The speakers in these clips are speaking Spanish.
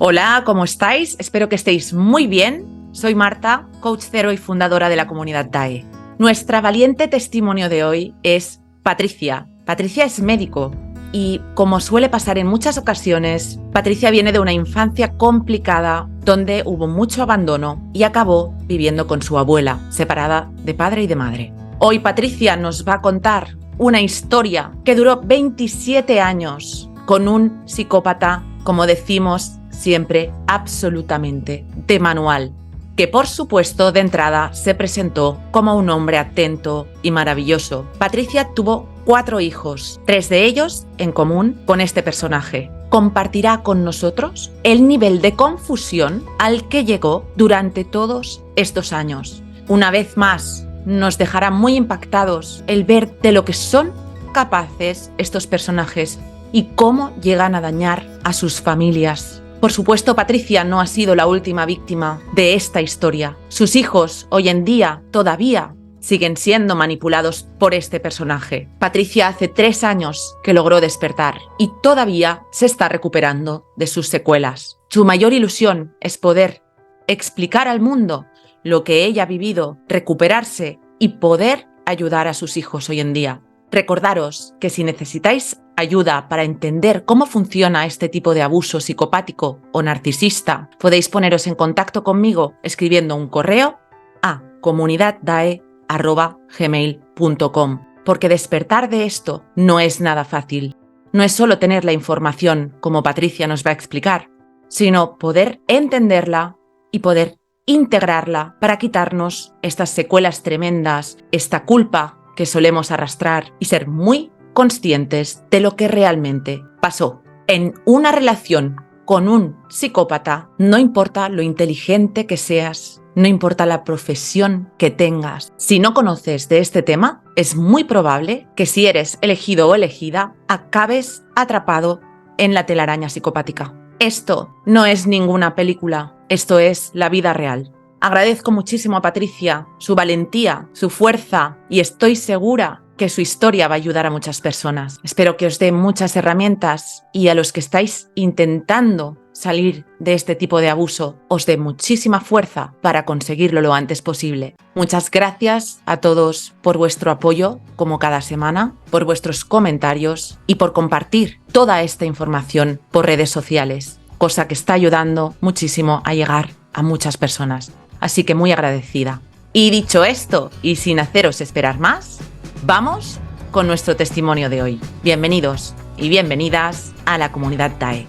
Hola, ¿cómo estáis? Espero que estéis muy bien. Soy Marta, coach cero y fundadora de la comunidad DAE. Nuestra valiente testimonio de hoy es Patricia. Patricia es médico y, como suele pasar en muchas ocasiones, Patricia viene de una infancia complicada donde hubo mucho abandono y acabó viviendo con su abuela, separada de padre y de madre. Hoy Patricia nos va a contar una historia que duró 27 años con un psicópata, como decimos siempre, absolutamente de manual, que por supuesto de entrada se presentó como un hombre atento y maravilloso. Patricia tuvo 4 hijos, 3 de ellos en común con este personaje. Compartirá con nosotros el nivel de confusión al que llegó durante todos estos años. Una vez más, nos dejará muy impactados el ver de lo que son capaces estos personajes y cómo llegan a dañar a sus familias. Por supuesto, Patricia no ha sido la última víctima de esta historia. Sus hijos, hoy en día, todavía siguen siendo manipulados por este personaje. Patricia hace 3 años que logró despertar y todavía se está recuperando de sus secuelas. Su mayor ilusión es poder explicar al mundo lo que ella ha vivido, recuperarse y poder ayudar a sus hijos hoy en día. Recordaros que si necesitáis ayuda para entender cómo funciona este tipo de abuso psicopático o narcisista, podéis poneros en contacto conmigo escribiendo un correo a comunidaddae@gmail.com, porque despertar de esto no es nada fácil. No es solo tener la información, como Patricia nos va a explicar, sino poder entenderla y poder integrarla para quitarnos estas secuelas tremendas, esta culpa que solemos arrastrar y ser muy conscientes de lo que realmente pasó. En una relación con un psicópata, no importa lo inteligente que seas, no importa la profesión que tengas, si no conoces de este tema, es muy probable que si eres elegido o elegida, acabes atrapado en la telaraña psicopática. Esto no es ninguna película, esto es la vida real. Agradezco muchísimo a Patricia su valentía, su fuerza y estoy segura que su historia va a ayudar a muchas personas. Espero que os dé muchas herramientas y a los que estáis intentando salir de este tipo de abuso os dé muchísima fuerza para conseguirlo lo antes posible. Muchas gracias a todos por vuestro apoyo, como cada semana, por vuestros comentarios y por compartir toda esta información por redes sociales, cosa que está ayudando muchísimo a llegar a muchas personas. Así que muy agradecida. Y dicho esto, y sin haceros esperar más, vamos con nuestro testimonio de hoy. Bienvenidos y bienvenidas a la comunidad DAE.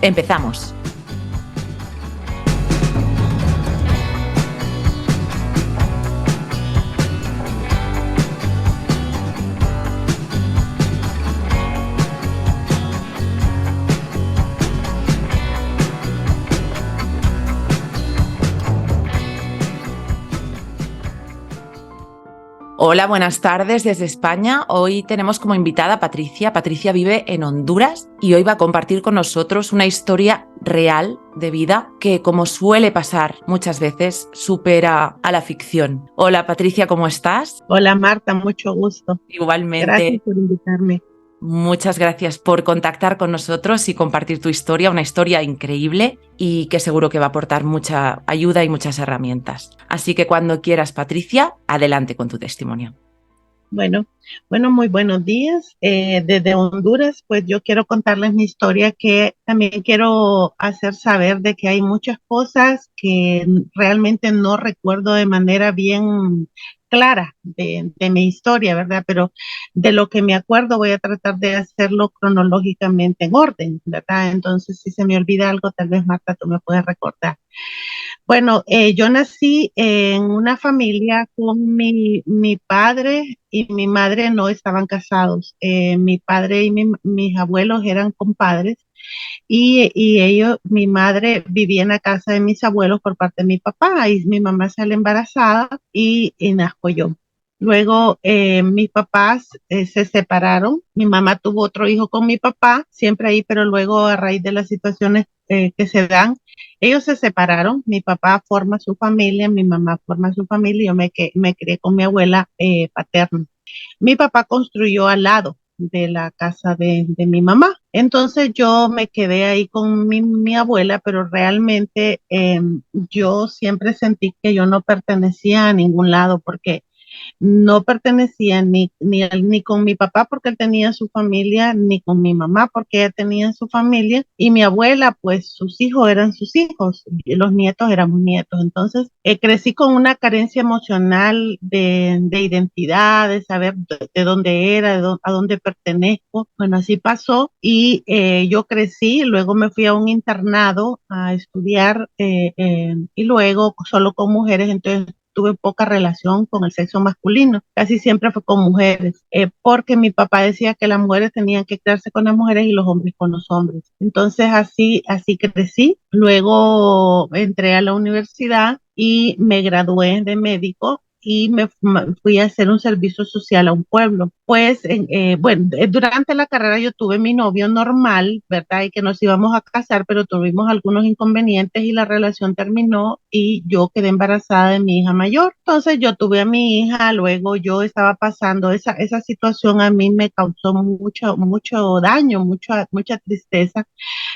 Empezamos. Hola, buenas tardes desde España. Hoy tenemos como invitada a Patricia. Patricia vive en Honduras y hoy va a compartir con nosotros una historia real de vida que, como suele pasar muchas veces, supera a la ficción. Hola Patricia, ¿cómo estás? Hola Marta, mucho gusto. Igualmente. Gracias por invitarme. Muchas gracias por contactar con nosotros y compartir tu historia, una historia increíble y que seguro que va a aportar mucha ayuda y muchas herramientas. Así que cuando quieras, Patricia, adelante con tu testimonio. Bueno, muy buenos días. Desde Honduras, pues yo quiero contarles mi historia, que también quiero hacer saber de que hay muchas cosas que realmente no recuerdo de manera bien clara de mi historia, ¿verdad? Pero de lo que me acuerdo voy a tratar de hacerlo cronológicamente en orden, ¿verdad? Entonces, si se me olvida algo, tal vez Marta, tú me puedes recordar. Bueno, yo nací en una familia con mi padre y mi madre no estaban casados. Mi padre y mis abuelos eran compadres y ellos, mi madre vivía en la casa de mis abuelos por parte de mi papá y mi mamá sale embarazada y nazco yo. Luego mis papás se separaron, mi mamá tuvo otro hijo con mi papá, siempre ahí, pero luego a raíz de las situaciones que se dan, ellos se separaron, mi papá forma su familia, mi mamá forma su familia, y yo me crié con mi abuela paterna. Mi papá construyó al lado de la casa de mi mamá. Entonces yo me quedé ahí con mi abuela, pero realmente yo siempre sentí que yo no pertenecía a ningún lado porque no pertenecía ni con mi papá porque él tenía su familia, ni con mi mamá porque ella tenía su familia, y mi abuela, pues sus hijos eran sus hijos, y los nietos éramos nietos. Entonces, crecí con una carencia emocional de identidad, de saber de dónde era, a dónde pertenezco. Bueno, así pasó y yo crecí, luego me fui a un internado a estudiar y luego solo con mujeres, entonces tuve poca relación con el sexo masculino, casi siempre fue con mujeres, porque mi papá decía que las mujeres tenían que quedarse con las mujeres y los hombres con los hombres. Entonces así crecí. Luego entré a la universidad y me gradué de médico y fui a hacer un servicio social a un pueblo. Pues, bueno, durante la carrera yo tuve mi novio normal, ¿verdad? Y que nos íbamos a casar, pero tuvimos algunos inconvenientes y la relación terminó y yo quedé embarazada de mi hija mayor. Entonces yo tuve a mi hija, luego yo estaba pasando, esa situación a mí me causó mucho daño, mucha tristeza.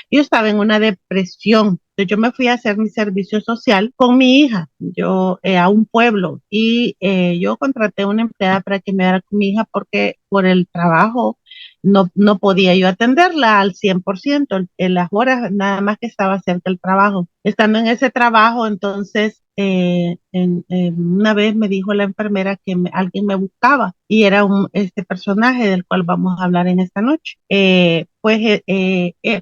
Yo estaba en una depresión. Entonces yo me fui a hacer mi servicio social con mi hija, yo a un pueblo, y yo contraté una empleada para que me diera con mi hija porque por el trabajo no podía yo atenderla al 100% en las horas nada más que estaba cerca del trabajo. Estando en ese trabajo, entonces una vez me dijo la enfermera que alguien me buscaba y era este personaje del cual vamos a hablar en esta noche.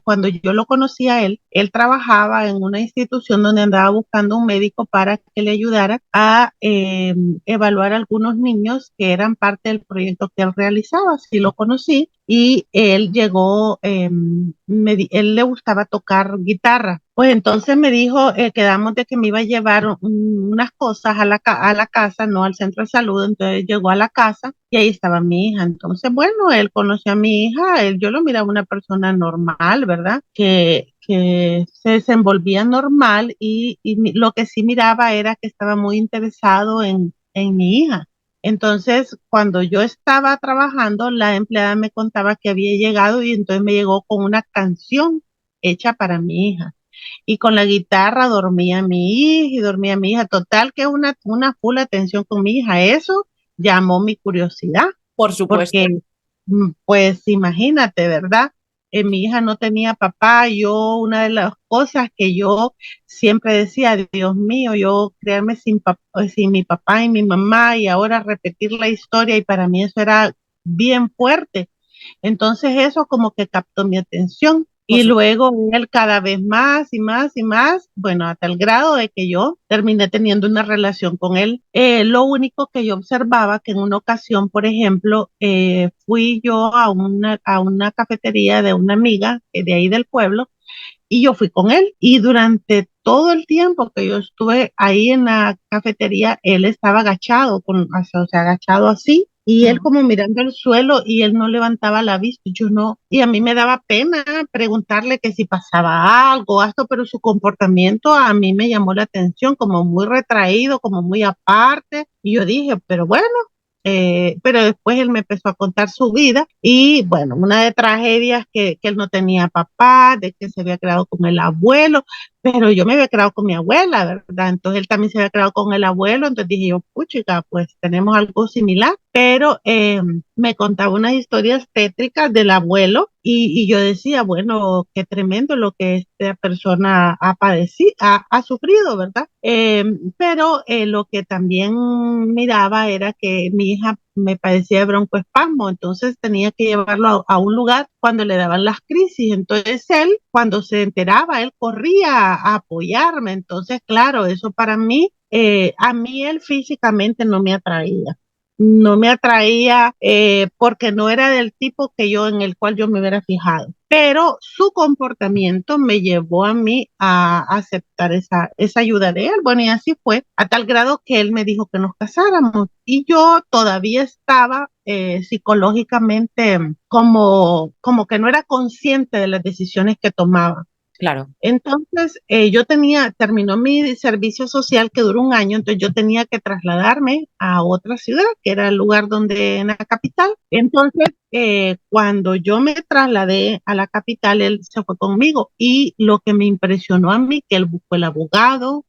Cuando yo lo conocí a él trabajaba en una institución donde andaba buscando un médico para que le ayudara a evaluar a algunos niños que eran parte del proyecto que él realizaba. Así lo conocí y él llegó, él le gustaba tocar guitarra. Pues entonces me dijo, quedamos de que me iba a llevar unas cosas a la casa, no al centro de salud. Entonces llegó a la casa y ahí estaba mi hija. Entonces, bueno, él conoció a mi hija, yo lo miraba una persona normal, ¿verdad? Que se desenvolvía normal y lo que sí miraba era que estaba muy interesado en mi hija. Entonces, cuando yo estaba trabajando, la empleada me contaba que había llegado y entonces me llegó con una canción hecha para mi hija. Y con la guitarra dormía mi hija y dormía mi hija. Total que una full atención con mi hija. Eso llamó mi curiosidad, Por supuesto. porque pues imagínate, ¿verdad? Mi hija no tenía papá. Yo, una de las cosas que yo siempre decía, Dios mío, yo crearme sin mi papá y mi mamá y ahora repetir la historia, y para mí eso era bien fuerte. Entonces eso como que captó mi atención. Por Y supuesto. luego él cada vez más y más y más, bueno, hasta el grado de que yo terminé teniendo una relación con él. Lo único que yo observaba que en una ocasión, por ejemplo, fui yo a una cafetería de una amiga de ahí del pueblo y yo fui con él. Y durante todo el tiempo que yo estuve ahí en la cafetería, él estaba agachado, o sea, agachado así, y él Mm. como mirando el suelo y él no levantaba la vista, y yo no, y a mí me daba pena preguntarle que si pasaba algo, esto, pero su comportamiento a mí me llamó la atención, como muy retraído, como muy aparte, y yo dije, pero bueno, pero después él me empezó a contar su vida y bueno, una de tragedias que él no tenía papá, de que se había creado con el abuelo, pero yo me había creado con mi abuela, ¿verdad? Entonces él también se había creado con el abuelo, entonces dije yo, puchica, pues tenemos algo similar, pero me contaba unas historias tétricas del abuelo y yo decía, bueno, qué tremendo lo que esta persona ha padecido, ha sufrido, ¿verdad? Pero lo que también miraba era que mi hija me padecía de broncoespasmo, entonces tenía que llevarlo a un lugar cuando le daban las crisis. Entonces él, cuando se enteraba, él corría a apoyarme. Entonces, claro, eso para mí, a mí él físicamente no me atraía. No me atraía porque no era del tipo que yo en el cual yo me hubiera fijado, pero su comportamiento me llevó a mí a aceptar esa ayuda de él. Bueno, y así fue, a tal grado que él me dijo que nos casáramos y yo todavía estaba psicológicamente como que no era consciente de las decisiones que tomaba. Claro. Entonces, terminó mi servicio social que duró un año, entonces yo tenía que trasladarme a otra ciudad, que era el lugar donde, en la capital. Entonces, cuando yo me trasladé a la capital, él se fue conmigo y lo que me impresionó a mí, que él buscó el abogado,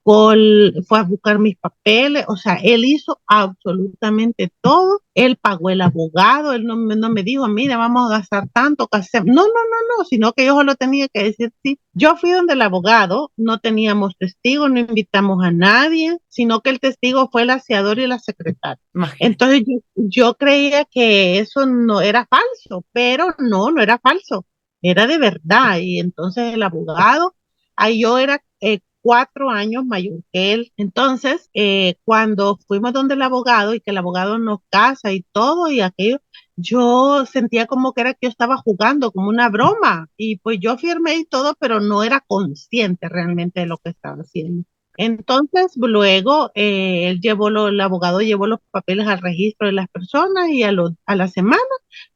fue a buscar mis papeles, o sea, él hizo absolutamente todo. Él pagó el abogado, él no me dijo, mira, vamos a gastar tanto, que hacemos. No, no, no, no, sino que yo solo tenía que decir sí. Yo fui donde el abogado, no teníamos testigos, no invitamos a nadie, sino que el testigo fue el aseador y la secretaria. Imagínate. Entonces yo creía que eso no era falso, pero no, no era falso, era de verdad. Y entonces el abogado, ahí yo era 4 años mayor que él. Entonces, cuando fuimos donde el abogado y que el abogado nos casa y todo y aquello, yo sentía como que era que yo estaba jugando, como una broma. Y pues yo firmé y todo, pero no era consciente realmente de lo que estaba haciendo. Entonces, luego el abogado llevó los papeles al registro de las personas y a la semana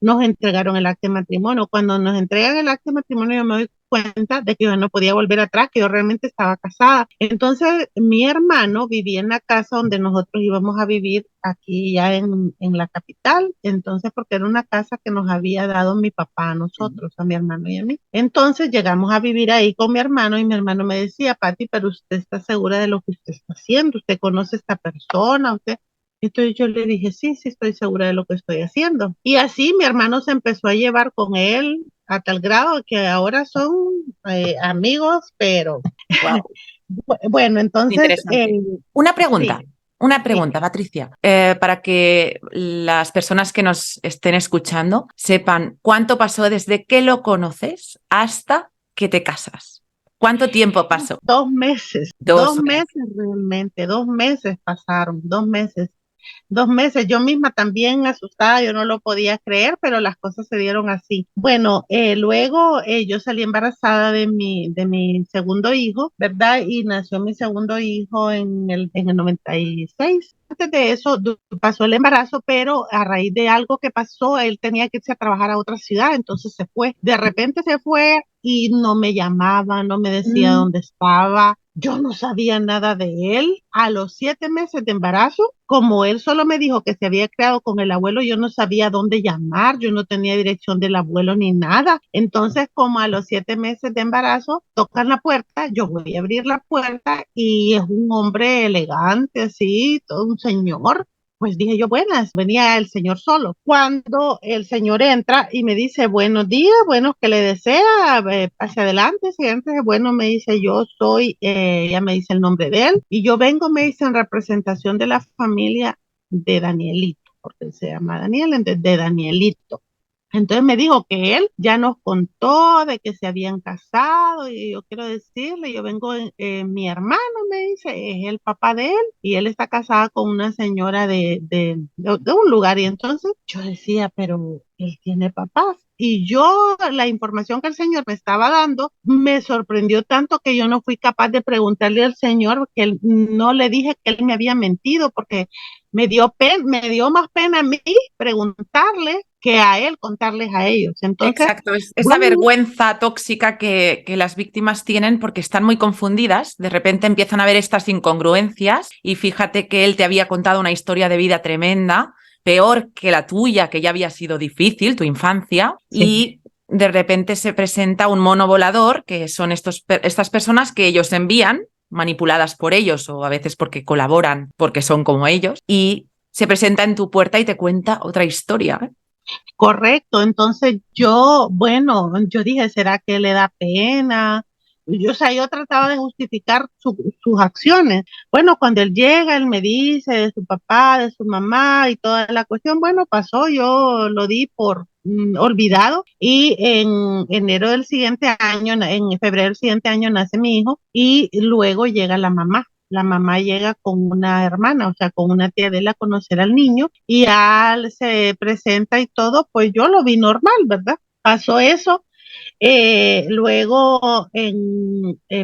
nos entregaron el acta de matrimonio. Cuando nos entregan el acta de matrimonio, yo me doy cuenta de que yo no podía volver atrás, que yo realmente estaba casada. Entonces, mi hermano vivía en la casa donde nosotros íbamos a vivir aquí ya en la capital. Entonces, porque era una casa que nos había dado mi papá a nosotros, a mi hermano y a mí. Entonces, llegamos a vivir ahí con mi hermano y mi hermano me decía, Pati, pero usted está segura de lo que usted está haciendo, usted conoce a esta persona, usted... Entonces yo le dije, sí, sí, estoy segura de lo que estoy haciendo. Y así mi hermano se empezó a llevar con él a tal grado que ahora son amigos, pero Wow. bueno, entonces, Interesante. Una sí, pregunta, una sí. pregunta, Patricia, para que las personas que nos estén escuchando sepan cuánto pasó desde que lo conoces hasta que te casas. ¿Cuánto tiempo pasó? 2 meses, Dos dos meses. meses realmente, 2 meses pasaron, 2 meses. 2 meses, yo misma también asustada, yo no lo podía creer, pero las cosas se dieron así. Bueno, luego yo salí embarazada de mi segundo hijo, ¿verdad? Y nació mi segundo hijo en el 96. Antes de eso pasó el embarazo, pero a raíz de algo que pasó, él tenía que irse a trabajar a otra ciudad, entonces se fue. De repente se fue y no me llamaba, no me decía Mm. dónde estaba. Yo no sabía nada de él. A los 7 meses de embarazo, como él solo me dijo que se había creado con el abuelo, yo no sabía dónde llamar, yo no tenía dirección del abuelo ni nada. Entonces, como a los 7 meses de embarazo, tocan la puerta, yo voy a abrir la puerta y es un hombre elegante, así, todo un señor. Pues dije yo, buenas, venía el señor solo. Cuando el señor entra y me dice, buenos días, bueno, que le desea, hacia adelante, siguiente, bueno, me dice, yo soy, ya me dice el nombre de él, y yo vengo, me dice, en representación de la familia de Danielito, porque él se llama Daniel, entonces de Danielito. Entonces me dijo que él ya nos contó de que se habían casado y yo quiero decirle, yo vengo, mi hermano me dice, es el papá de él y él está casada con una señora de un lugar y entonces yo decía, pero él tiene papás. Y yo, la información que el señor me estaba dando, me sorprendió tanto que yo no fui capaz de preguntarle al señor, que no le dije que él me había mentido, porque me dio más pena a mí preguntarle que a él contarles a ellos. Entonces, Exacto, es esa bueno, vergüenza tóxica que las víctimas tienen porque están muy confundidas, de repente empiezan a ver estas incongruencias y fíjate que él te había contado una historia de vida tremenda, peor que la tuya, que ya había sido difícil, tu infancia, sí, y de repente se presenta un mono volador, que son estas personas que ellos envían, manipuladas por ellos o a veces porque colaboran, porque son como ellos, y se presenta en tu puerta y te cuenta otra historia, ¿eh? correcto. Entonces bueno, yo dije, ¿será que le da pena? O sea, yo trataba de justificar sus acciones. Bueno, cuando él llega, él me dice de su papá, de su mamá y toda la cuestión. Bueno, pasó, yo lo di por olvidado y en enero del siguiente año, en febrero del siguiente año nace mi hijo y luego llega la mamá. La mamá llega con una hermana, o sea, con una tía de él a conocer al niño y al se presenta y todo, pues yo lo vi normal, ¿verdad? Pasó eso. Luego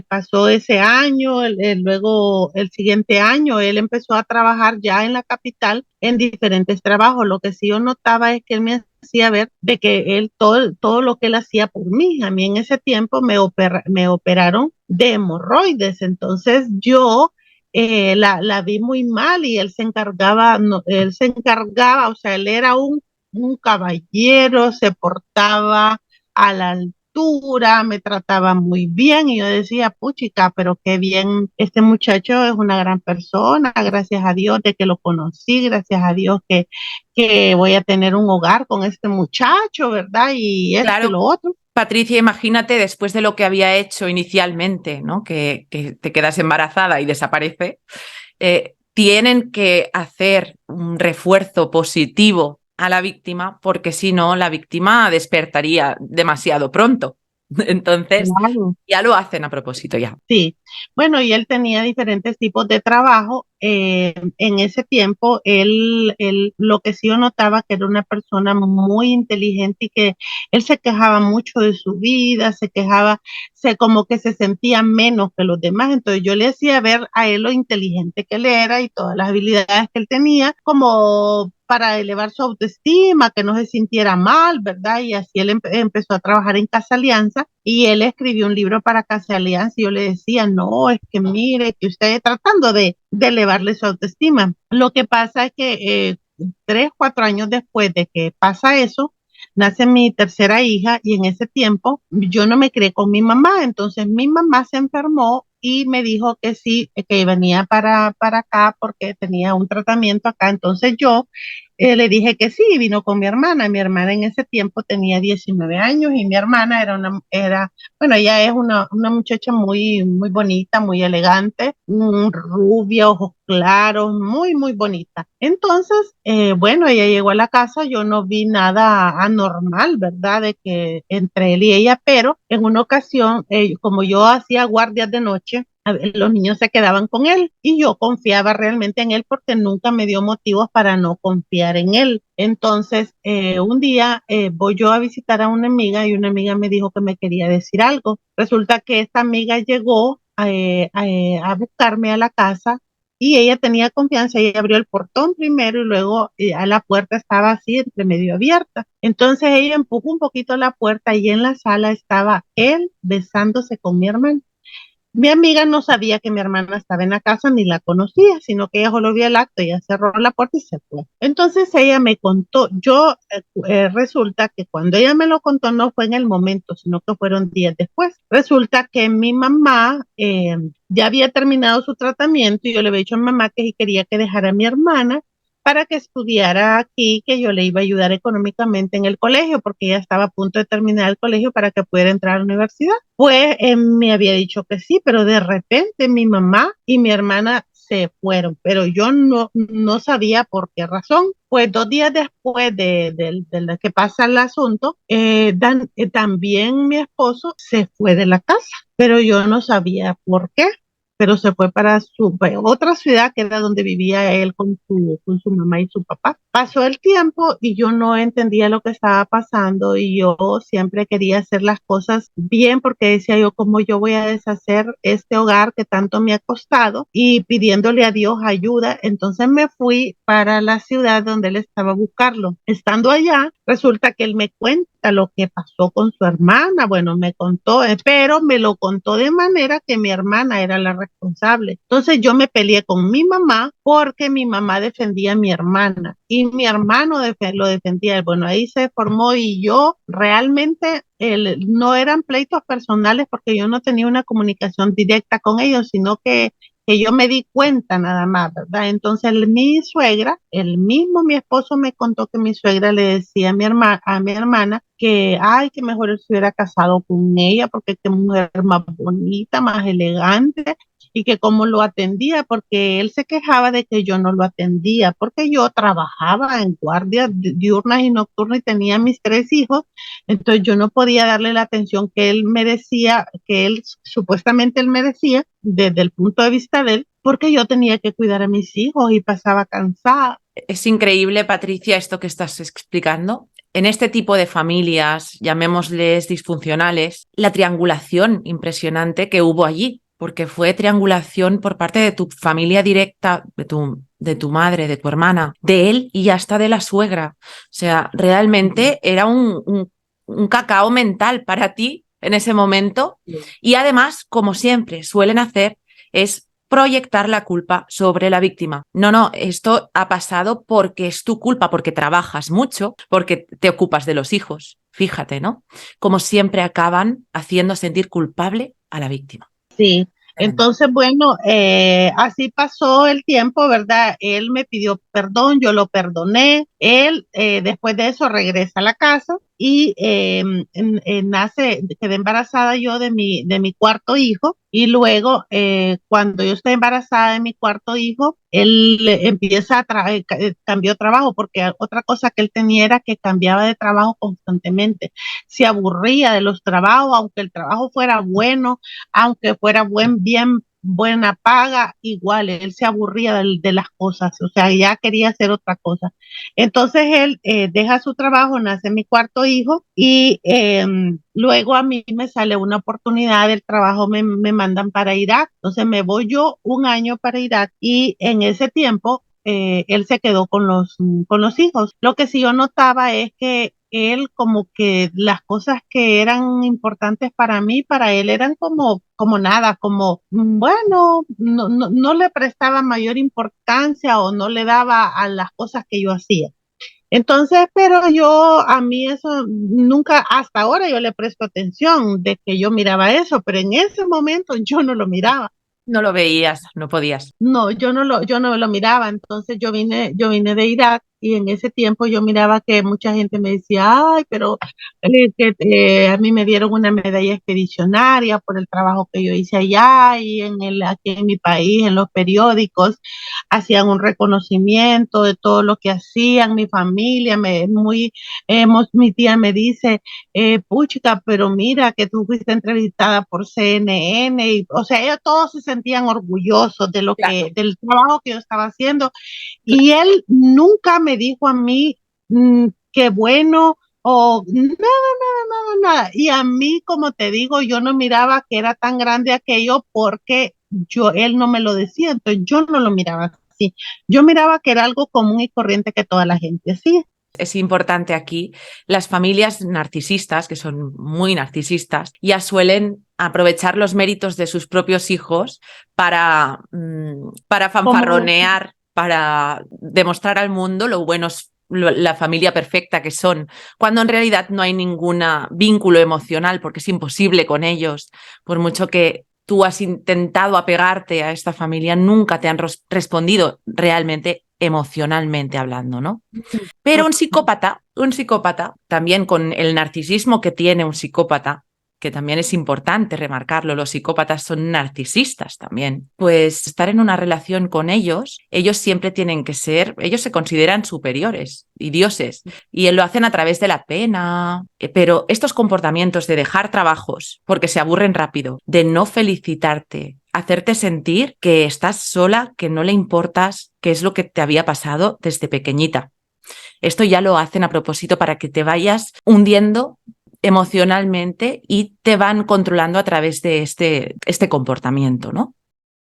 pasó ese año, luego el siguiente año él empezó a trabajar ya en la capital en diferentes trabajos. Lo que sí yo notaba es que él me hacía ver de que él, todo lo que él hacía por mí. A mí en ese tiempo me operaron de hemorroides, entonces yo la vi muy mal y él se encargaba, no, él se encargaba, o sea, él era un caballero, se portaba a la altura, me trataba muy bien y yo decía, puchica, pero qué bien, este muchacho es una gran persona, gracias a Dios de que lo conocí, gracias a Dios que voy a tener un hogar con este muchacho, ¿verdad? Y esto y Claro, lo otro. Patricia, imagínate después de lo que había hecho inicialmente, ¿no? Que te quedas embarazada y desaparece, tienen que hacer un refuerzo positivo a la víctima porque si no, la víctima despertaría demasiado pronto. Entonces, Claro. ya lo hacen a propósito ya. Sí, bueno, y él tenía diferentes tipos de trabajo. En ese tiempo, lo que sí yo notaba que era una persona muy inteligente y que él se quejaba mucho de su vida, se quejaba, como que se sentía menos que los demás. Entonces yo le hacía ver a él lo inteligente que él era y todas las habilidades que él tenía, como para elevar su autoestima, que no se sintiera mal, ¿verdad? Y así él empezó a trabajar en Casa Alianza y él escribió un libro para Casa Alianza y yo le decía, no, es que mire, que usted tratando de elevarle su autoestima. Lo que pasa es que 3, 4 años después de que pasa eso, nace mi tercera hija y en ese tiempo yo no me crié con mi mamá, entonces mi mamá se enfermó y me dijo que sí, que venía para acá porque tenía un tratamiento acá, entonces yo le dije que sí, vino con mi hermana. Mi hermana en ese tiempo tenía 19 años y mi hermana bueno, ella es una muchacha muy, muy bonita, muy elegante, rubia, ojos claros, muy, muy bonita. Entonces, bueno, ella llegó a la casa, yo no vi nada anormal, ¿verdad? De que entre él y ella, pero en una ocasión, como yo hacía guardias de noche, los niños se quedaban con él y yo confiaba realmente en él porque nunca me dio motivos para no confiar en él. Entonces, un día voy yo a visitar a una amiga y una amiga me dijo que me quería decir algo. Resulta que esta amiga llegó a buscarme a la casa y ella tenía confianza, ella abrió el portón primero y luego a la puerta estaba así entre medio abierta. Entonces ella empujó un poquito la puerta y en la sala estaba él besándose con mi hermano. Mi amiga no sabía que mi hermana estaba en la casa ni la conocía, sino que ella solo vio el acto, ella cerró la puerta y se fue. Entonces ella me contó, resulta que cuando ella me lo contó no fue en el momento, sino que fueron días después. Resulta que mi mamá ya había terminado su tratamiento y yo le había dicho a mi mamá que si quería que dejara a mi hermana para que estudiara aquí, que yo le iba a ayudar económicamente en el colegio, porque ella estaba a punto de terminar el colegio para que pudiera entrar a la universidad. Pues me había dicho que sí, pero de repente mi mamá y mi hermana se fueron, pero yo no sabía por qué razón. Pues 2 días después de que pasa el asunto, también mi esposo se fue de la casa, pero yo no sabía por qué, pero se fue para otra ciudad que era donde vivía él con su mamá y su papá. Pasó el tiempo y yo no entendía lo que estaba pasando y yo siempre quería hacer las cosas bien porque decía yo, ¿cómo yo voy a deshacer este hogar que tanto me ha costado? Y pidiéndole a Dios ayuda, entonces me fui para la ciudad donde él estaba a buscarlo. Estando allá, resulta que él me cuenta lo que pasó con su hermana. Bueno, me contó, pero me lo contó de manera que mi hermana era la responsable. Entonces yo me peleé con mi mamá porque mi mamá defendía a mi hermana y mi hermano lo defendía. Bueno, ahí se formó y yo realmente no eran pleitos personales porque yo no tenía una comunicación directa con ellos, sino que yo me di cuenta nada más, ¿verdad? Entonces mi suegra, mi esposo me contó que mi suegra le decía a mi hermana que, ay, que mejor él se hubiera casado con ella porque qué mujer más bonita, más elegante y que cómo lo atendía, porque él se quejaba de que yo no lo atendía, porque yo trabajaba en guardias diurnas y nocturnas y tenía mis 3 hijos, entonces yo no podía darle la atención que él merecía, que él supuestamente él merecía desde el punto de vista de él, porque yo tenía que cuidar a mis hijos y pasaba cansada. Es increíble, Patricia, esto que estás explicando. En este tipo de familias, llamémosles disfuncionales, la triangulación impresionante que hubo allí. porque fue triangulación por parte de tu familia directa, de tu madre, de tu hermana, de él y hasta de la suegra. O sea, realmente era un cacao mental para ti en ese momento. Y además, como siempre suelen hacer, es proyectar la culpa sobre la víctima. No, no, esto ha pasado porque es tu culpa, porque trabajas mucho, porque te ocupas de los hijos. Fíjate, ¿no? Como siempre acaban haciendo sentir culpable a la víctima. Sí, Tremendo. entonces, bueno, así pasó el tiempo, ¿verdad? Él me pidió perdón, yo lo perdoné. Él, después de eso, regresa a la casa y quedé embarazada yo de mi cuarto hijo. Y luego, cuando yo estoy embarazada de mi cuarto hijo, él empieza cambió trabajo, porque otra cosa que él tenía era que cambiaba de trabajo constantemente. Se aburría de los trabajos, aunque el trabajo fuera bueno, aunque fuera bien, buena paga, igual él se aburría de las cosas, o sea, ya quería hacer otra cosa. Entonces él deja su trabajo, nace mi cuarto hijo y luego a mí me sale una oportunidad del trabajo, me mandan para Irak, entonces me voy yo un año para Irak y en ese tiempo él se quedó con los hijos. Lo que sí yo notaba es que él como que las cosas que eran importantes para mí, para él eran como nada, como, bueno, no le prestaba mayor importancia o no le daba a las cosas que yo hacía. Entonces, pero a mí eso nunca, hasta ahora yo le presto atención de que yo miraba eso, pero en ese momento yo no lo miraba. No lo veías, no podías. No, yo no lo miraba, entonces yo vine de Irak y en ese tiempo yo miraba que mucha gente me decía, ay, pero a mí me dieron una medalla expedicionaria por el trabajo que yo hice allá y aquí en mi país, en los periódicos, hacían un reconocimiento de todo lo que hacían, mi familia, mi tía me dice, puchica, pero mira que tú fuiste entrevistada por CNN, o sea, ellos todos se sentían orgullosos Claro. del trabajo que yo estaba haciendo, y él nunca me dijo a mí qué bueno o nada, nada, nada, nada. Y a mí, como te digo, yo no miraba que era tan grande aquello porque él no me lo decía, entonces yo no lo miraba así. Yo miraba que era algo común y corriente que toda la gente hacía. Es importante aquí, las familias narcisistas, que son muy narcisistas, ya suelen aprovechar los méritos de sus propios hijos para Como fanfarronear, para demostrar al mundo lo buenos, la familia perfecta que son, cuando en realidad no hay ningún vínculo emocional, porque es imposible con ellos, por mucho que tú has intentado apegarte a esta familia, nunca te han respondido realmente emocionalmente hablando, ¿no? Pero un psicópata, también con el narcisismo que tiene un psicópata, que también es importante remarcarlo, los psicópatas son narcisistas también, pues estar en una relación con ellos siempre tienen que ser, ellos se consideran superiores y dioses, y lo hacen a través de la pena, pero estos comportamientos de dejar trabajos porque se aburren rápido, de no felicitarte, hacerte sentir que estás sola, que no le importas, que es lo que te había pasado desde pequeñita. Esto ya lo hacen a propósito para que te vayas hundiendo emocionalmente y te van controlando a través de este comportamiento, ¿no?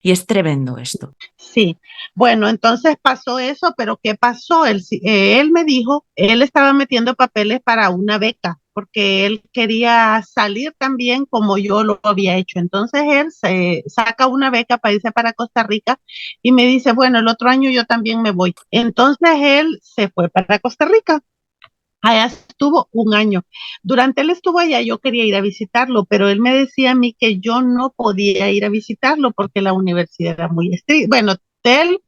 Y es tremendo esto. Sí, bueno, entonces pasó eso, pero ¿qué pasó? Él me dijo, él estaba metiendo papeles para una beca, porque él quería salir también como yo lo había hecho. Entonces él se saca una beca para irse para Costa Rica y me dice, bueno, el otro año yo también me voy. Entonces él se fue para Costa Rica. Allá estuvo un año. Durante él estuvo allá, yo quería ir a visitarlo, pero él me decía a mí que yo no podía ir a visitarlo porque la universidad era muy estricta. Bueno, él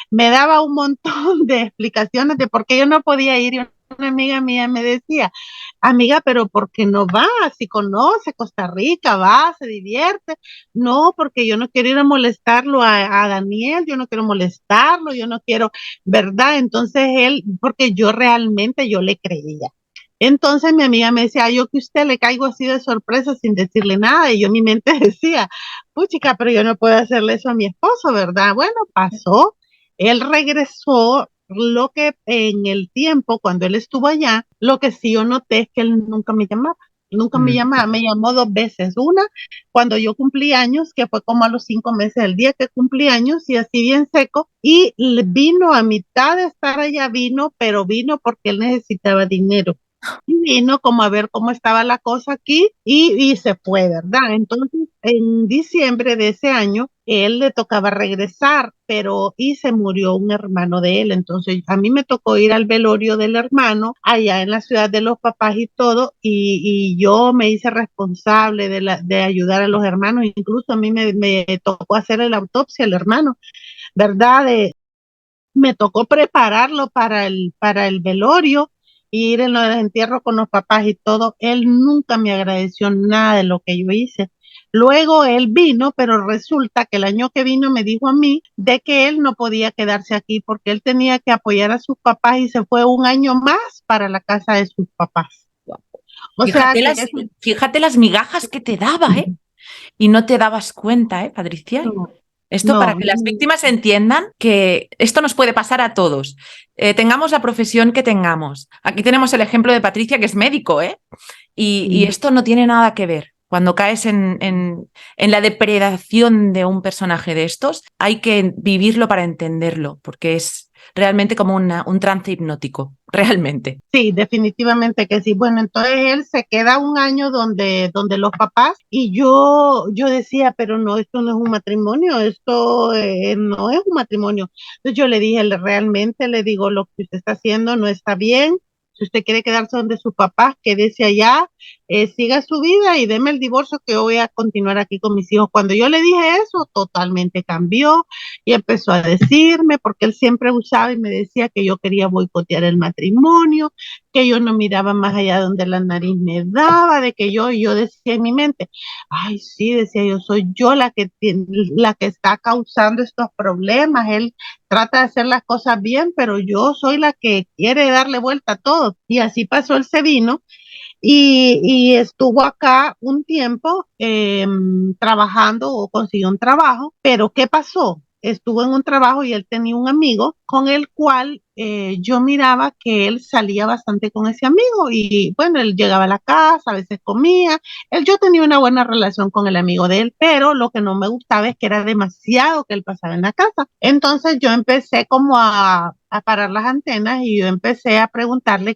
me daba un montón de explicaciones de por qué yo no podía ir y una amiga mía me decía, amiga, pero ¿por qué no va? Si conoce Costa Rica, va, se divierte. No, porque yo no quiero ir a molestarlo a Daniel, yo no quiero molestarlo, yo no quiero, ¿verdad? Entonces él, porque yo le creía. Entonces mi amiga me decía, yo que usted le caigo así de sorpresa sin decirle nada. Y yo en mi mente decía, puchica, pero yo no puedo hacerle eso a mi esposo, ¿verdad? Bueno, pasó. Él regresó, lo que en el tiempo, cuando él estuvo allá, lo que sí yo noté es que él nunca me llamaba. Nunca me llamaba, me llamó 2 veces. Una, cuando yo cumplí años, que fue como a los 5 meses del día que cumplí años, y así bien seco, y vino a mitad de estar allá, vino, pero vino porque él necesitaba dinero. Y vino como a ver cómo estaba la cosa aquí y se fue, ¿verdad? Entonces, en diciembre de ese año, él le tocaba regresar, pero y se murió un hermano de él. Entonces, a mí me tocó ir al velorio del hermano allá en la ciudad de los papás y todo, y yo me hice responsable de ayudar a los hermanos. Incluso a mí me tocó hacer la autopsia al hermano, ¿verdad? Me tocó prepararlo para el velorio, y ir en los entierros con los papás y todo. Él nunca me agradeció nada de lo que yo hice. Luego él vino, pero resulta que el año que vino me dijo a mí de que él no podía quedarse aquí porque él tenía que apoyar a sus papás, y se fue un año más para la casa de sus papás. O sea Fíjate que las, fíjate las migajas que te daba, ¿eh? Y no te dabas cuenta, ¿eh, Patricia? no, Esto para no, que las víctimas entiendan que esto nos puede pasar a todos. Tengamos la profesión que tengamos. Aquí tenemos el ejemplo de Patricia, que es médico, ¿eh? Y esto no tiene nada que ver. Cuando caes en la depredación de un personaje de estos, hay que vivirlo para entenderlo, porque es realmente como un trance hipnótico, realmente. sí, definitivamente que sí. Bueno, entonces él se queda un año donde los papás, y yo decía, pero no, esto no es un matrimonio, esto no es un matrimonio. Entonces yo le dije, realmente le digo, lo que usted está haciendo no está bien. Si usted quiere quedarse donde sus papás, quédese allá, siga su vida y deme el divorcio, que yo voy a continuar aquí con mis hijos. Cuando yo le dije eso, totalmente cambió y empezó a decirme, porque él siempre usaba y me decía que yo quería boicotear el matrimonio, que yo no miraba más allá donde la nariz me daba, de que y yo decía en mi mente, ay, sí, decía yo, soy yo la que está causando estos problemas. Él trata de hacer las cosas bien, pero yo soy la que quiere darle vuelta a todo. Y así pasó, él se vino y estuvo acá un tiempo trabajando, o consiguió un trabajo, pero ¿qué pasó? Estuvo en un trabajo y él tenía un amigo con el cual yo miraba que él salía bastante con ese amigo, y bueno, él llegaba a la casa, a veces comía. Yo tenía una buena relación con el amigo de él, pero lo que no me gustaba es que era demasiado que él pasaba en la casa. Entonces yo empecé como a parar las antenas, y yo empecé a preguntarle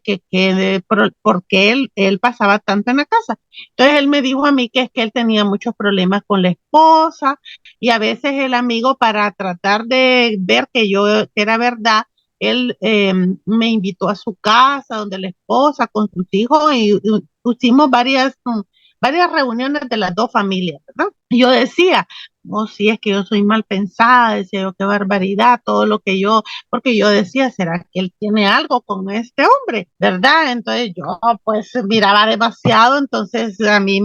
por qué él pasaba tanto en la casa. Entonces él me dijo a mí que es que él tenía muchos problemas con la esposa, y a veces el amigo, para tratar de ver que era verdad, él me invitó a su casa donde la esposa con sus hijos, y pusimos varias reuniones de las dos familias, ¿verdad? Y yo decía, oh, sí, es que yo soy mal pensada, decía yo, qué barbaridad, todo lo que porque yo decía, ¿será que él tiene algo con este hombre? ¿Verdad? Entonces yo pues miraba demasiado, entonces a mí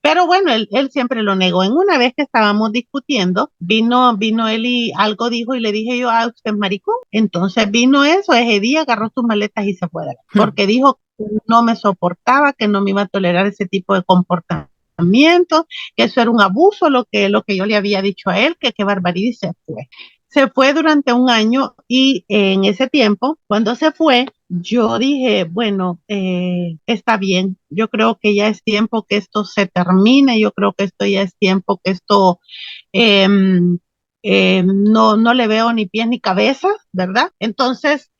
pero bueno, él siempre lo negó. En una vez que estábamos discutiendo, vino él y algo dijo, y le dije yo, ah, usted es maricón. Entonces vino eso, ese día agarró sus maletas y se fue de porque dijo que no me soportaba, que no me iba a tolerar ese tipo de comportamiento, que eso era un abuso, lo que yo le había dicho a él, que qué barbaridad, y se fue. Se fue durante un año, y en ese tiempo, cuando se fue, yo dije, bueno, está bien, yo creo que ya es tiempo que esto se termine, yo creo que esto ya es tiempo que esto eh, no le veo ni pies ni cabeza, ¿verdad? Entonces,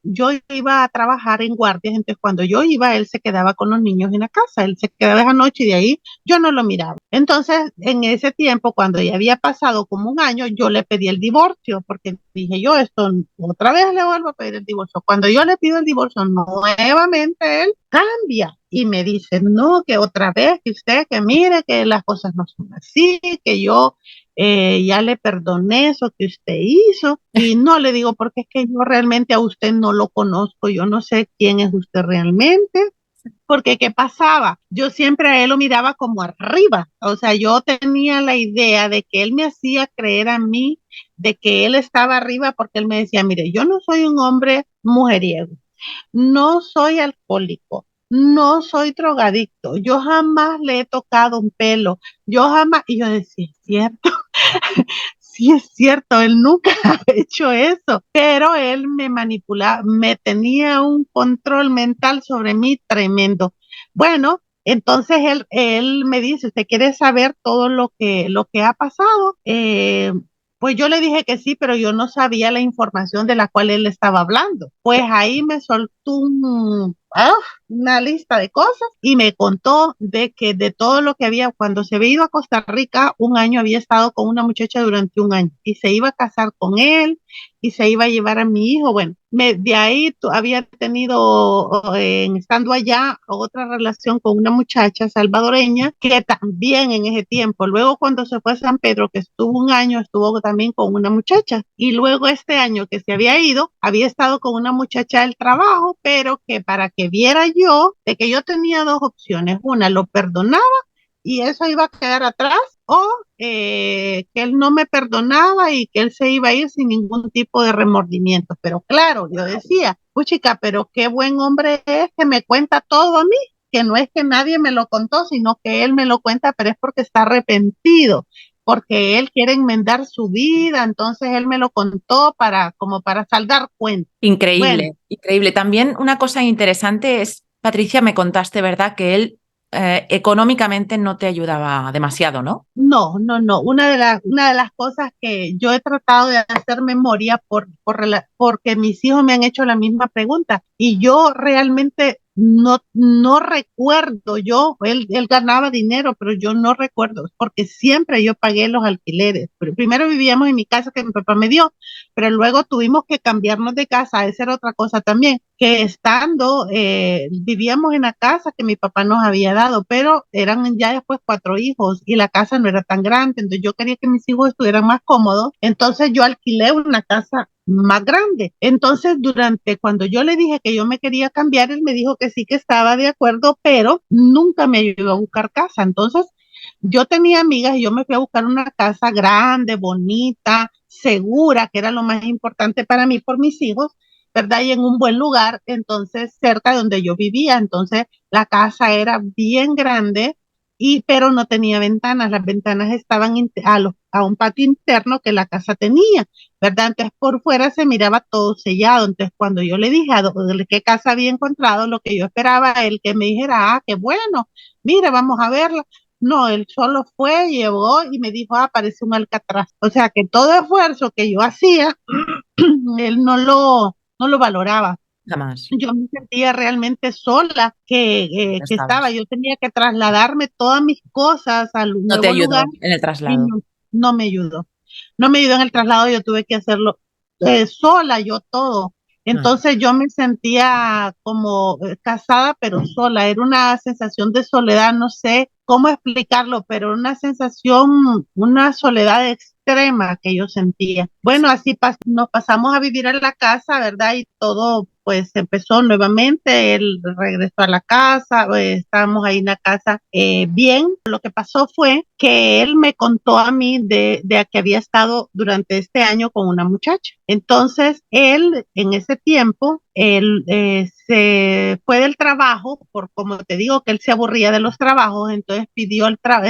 yo iba a trabajar en guardias, entonces cuando yo iba, él se quedaba con los niños en la casa, él se quedaba esa noche, y de ahí yo no lo miraba. Entonces, en ese tiempo, cuando ya había pasado como un año, yo le pedí el divorcio, porque dije yo, esto otra vez le vuelvo a pedir el divorcio. Cuando yo le pido el divorcio, nuevamente él cambia y me dice, no, que otra vez, que usted, que mire, que las cosas no son así, que yo ya le perdoné eso que usted hizo. Y no le digo, porque es que yo realmente a usted no lo conozco, yo no sé quién es usted realmente. Porque ¿qué pasaba? Yo siempre a él lo miraba como arriba, o sea, yo tenía la idea de que él me hacía creer a mí de que él estaba arriba, porque él me decía, mire, yo no soy un hombre mujeriego, no soy alcohólico, no soy drogadicto, yo jamás le he tocado un pelo, yo jamás, y yo decía, ¿cierto? sí es cierto, él nunca ha hecho eso, pero él me manipulaba, me tenía un control mental sobre mí tremendo. Bueno, entonces él me dice, ¿usted quiere saber todo lo que ha pasado? Pues yo le dije que sí, pero yo no sabía la información de la cual él estaba hablando. Pues ahí me soltó una lista de cosas y me contó de que de todo lo que había, cuando se había ido a Costa Rica, un año había estado con una muchacha durante un año y se iba a casar con él y se iba a llevar a mi hijo. Bueno, de ahí había tenido, estando allá, otra relación con una muchacha salvadoreña que también en ese tiempo, luego cuando se fue a San Pedro, que estuvo un año, estuvo también con una muchacha. Y luego este año que se había ido, había estado con una muchacha del trabajo, pero que para que viera yo de que yo tenía dos opciones. Una, lo perdonaba y eso iba a quedar atrás, o que él no me perdonaba y que él se iba a ir sin ningún tipo de remordimiento. Pero claro, yo decía, puchica, pero qué buen hombre es que me cuenta todo a mí, que no es que nadie me lo contó, sino que él me lo cuenta, pero es porque está arrepentido, porque él quiere enmendar su vida, entonces él me lo contó para, como para saldar cuentas. Bueno, Increíble, increíble. También una cosa interesante es, Patricia, me contaste, ¿verdad?, que él económicamente no te ayudaba demasiado, ¿no? no, no, no. Una de las cosas que yo he tratado de hacer memoria porque mis hijos me han hecho la misma pregunta y yo realmente no recuerdo. Él ganaba dinero, pero yo no recuerdo porque siempre yo pagué los alquileres. Primero vivíamos en mi casa que mi papá me dio, pero luego tuvimos que cambiarnos de casa. Esa era otra cosa también, que vivíamos en la casa que mi papá nos había dado, pero eran ya después 4 hijos y la casa no era tan grande, entonces yo quería que mis hijos estuvieran más cómodos, entonces yo alquilé una casa más grande. Entonces, cuando yo le dije que yo me quería cambiar, él me dijo que sí, que estaba de acuerdo, pero nunca me ayudó a buscar casa. Entonces, yo tenía amigas y yo me fui a buscar una casa grande, bonita, segura, que era lo más importante para mí por mis hijos, ¿verdad? Y en un buen lugar, entonces cerca de donde yo vivía. Entonces la casa era bien grande, pero no tenía ventanas. Las ventanas estaban a un patio interno que la casa tenía, ¿verdad? Entonces por fuera se miraba todo sellado. Entonces cuando yo le dije qué casa había encontrado, lo que yo esperaba, él que me dijera, qué bueno, mira, vamos a verla. No, él solo fue, llevó y me dijo, parece un alcatraz. O sea que todo esfuerzo que yo hacía, él no lo valoraba. Jamás. Yo me sentía realmente sola, Ya yo estabas. tenía que trasladarme todas mis cosas al No te nuevo lugar ayudó en el y traslado. no me ayudó. No me ayudó en el traslado, yo tuve que hacerlo sola, yo todo. Ah, Entonces yo me sentía como casada, pero sola. Era una sensación de soledad, no sé cómo explicarlo, pero una sensación, una soledad extrema que yo sentía. Bueno, así nos pasamos a vivir en la casa, ¿verdad? Y todo pues empezó nuevamente, él regresó a la casa, estábamos ahí en la casa bien. Lo que pasó fue que él me contó a mí de que había estado durante este año con una muchacha. Entonces, él en ese tiempo, él se fue del trabajo, como te digo, que él se aburría de los trabajos, entonces pidió alta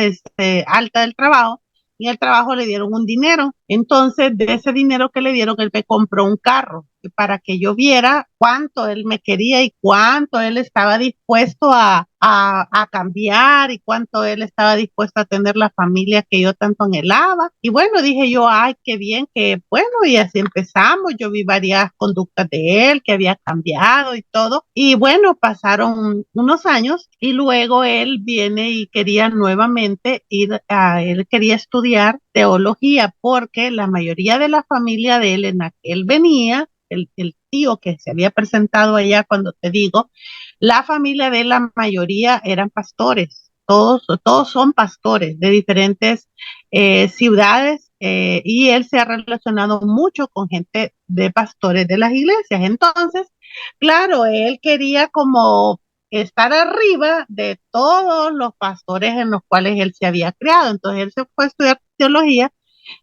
del trabajo y en el trabajo le dieron un dinero. Entonces, de ese dinero que le dieron, él me compró un carro para que yo viera cuánto él me quería y cuánto él estaba dispuesto a cambiar y cuánto él estaba dispuesto a tener la familia que yo tanto anhelaba. Y bueno, dije yo, ay, qué bien, que bueno, y así empezamos. Yo vi varias conductas de él que había cambiado y todo. Y bueno, pasaron unos años y luego él viene y quería nuevamente él quería estudiar teología porque la mayoría de la familia de él en la que él venía, el tío que se había presentado allá, cuando te digo, la familia de la mayoría eran pastores, todos son pastores de diferentes ciudades, y él se ha relacionado mucho con gente de pastores de las iglesias. Entonces, claro, él quería como estar arriba de todos los pastores en los cuales él se había creado. Entonces él se fue a estudiar teología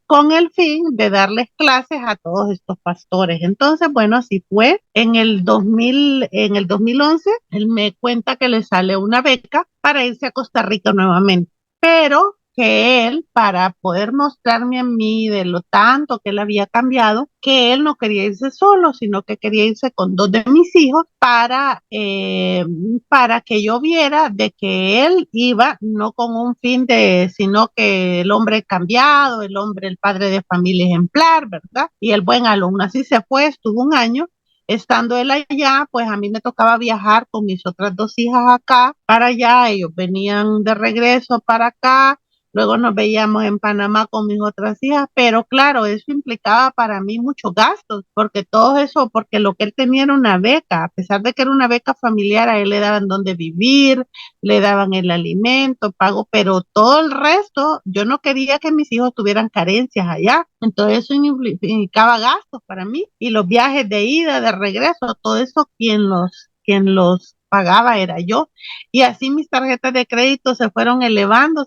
con el fin de darles clases a todos estos pastores. Entonces, bueno, así fue. En el 2011, él me cuenta que le sale una beca para irse a Costa Rica nuevamente. Pero que él, para poder mostrarme a mí de lo tanto que él había cambiado, que él no quería irse solo, sino que quería irse con dos de mis hijos para que yo viera de que él iba no con un fin de, sino que el hombre cambiado, el hombre, el padre de familia ejemplar, ¿verdad? Y el buen alumno. Así se fue, estuvo un año. Estando él allá, pues a mí me tocaba viajar con mis otras dos hijas acá para allá. Ellos venían de regreso para acá. Luego nos veíamos en Panamá con mis otras hijas, pero claro, eso implicaba para mí muchos gastos, porque todo eso, porque lo que él tenía era una beca, a pesar de que era una beca familiar, a él le daban donde vivir, le daban el alimento, pago, pero todo el resto, yo no quería que mis hijos tuvieran carencias allá. Entonces eso implicaba gastos para mí y los viajes de ida, de regreso, todo eso quien los pagaba era yo. Y así mis tarjetas de crédito se fueron elevando,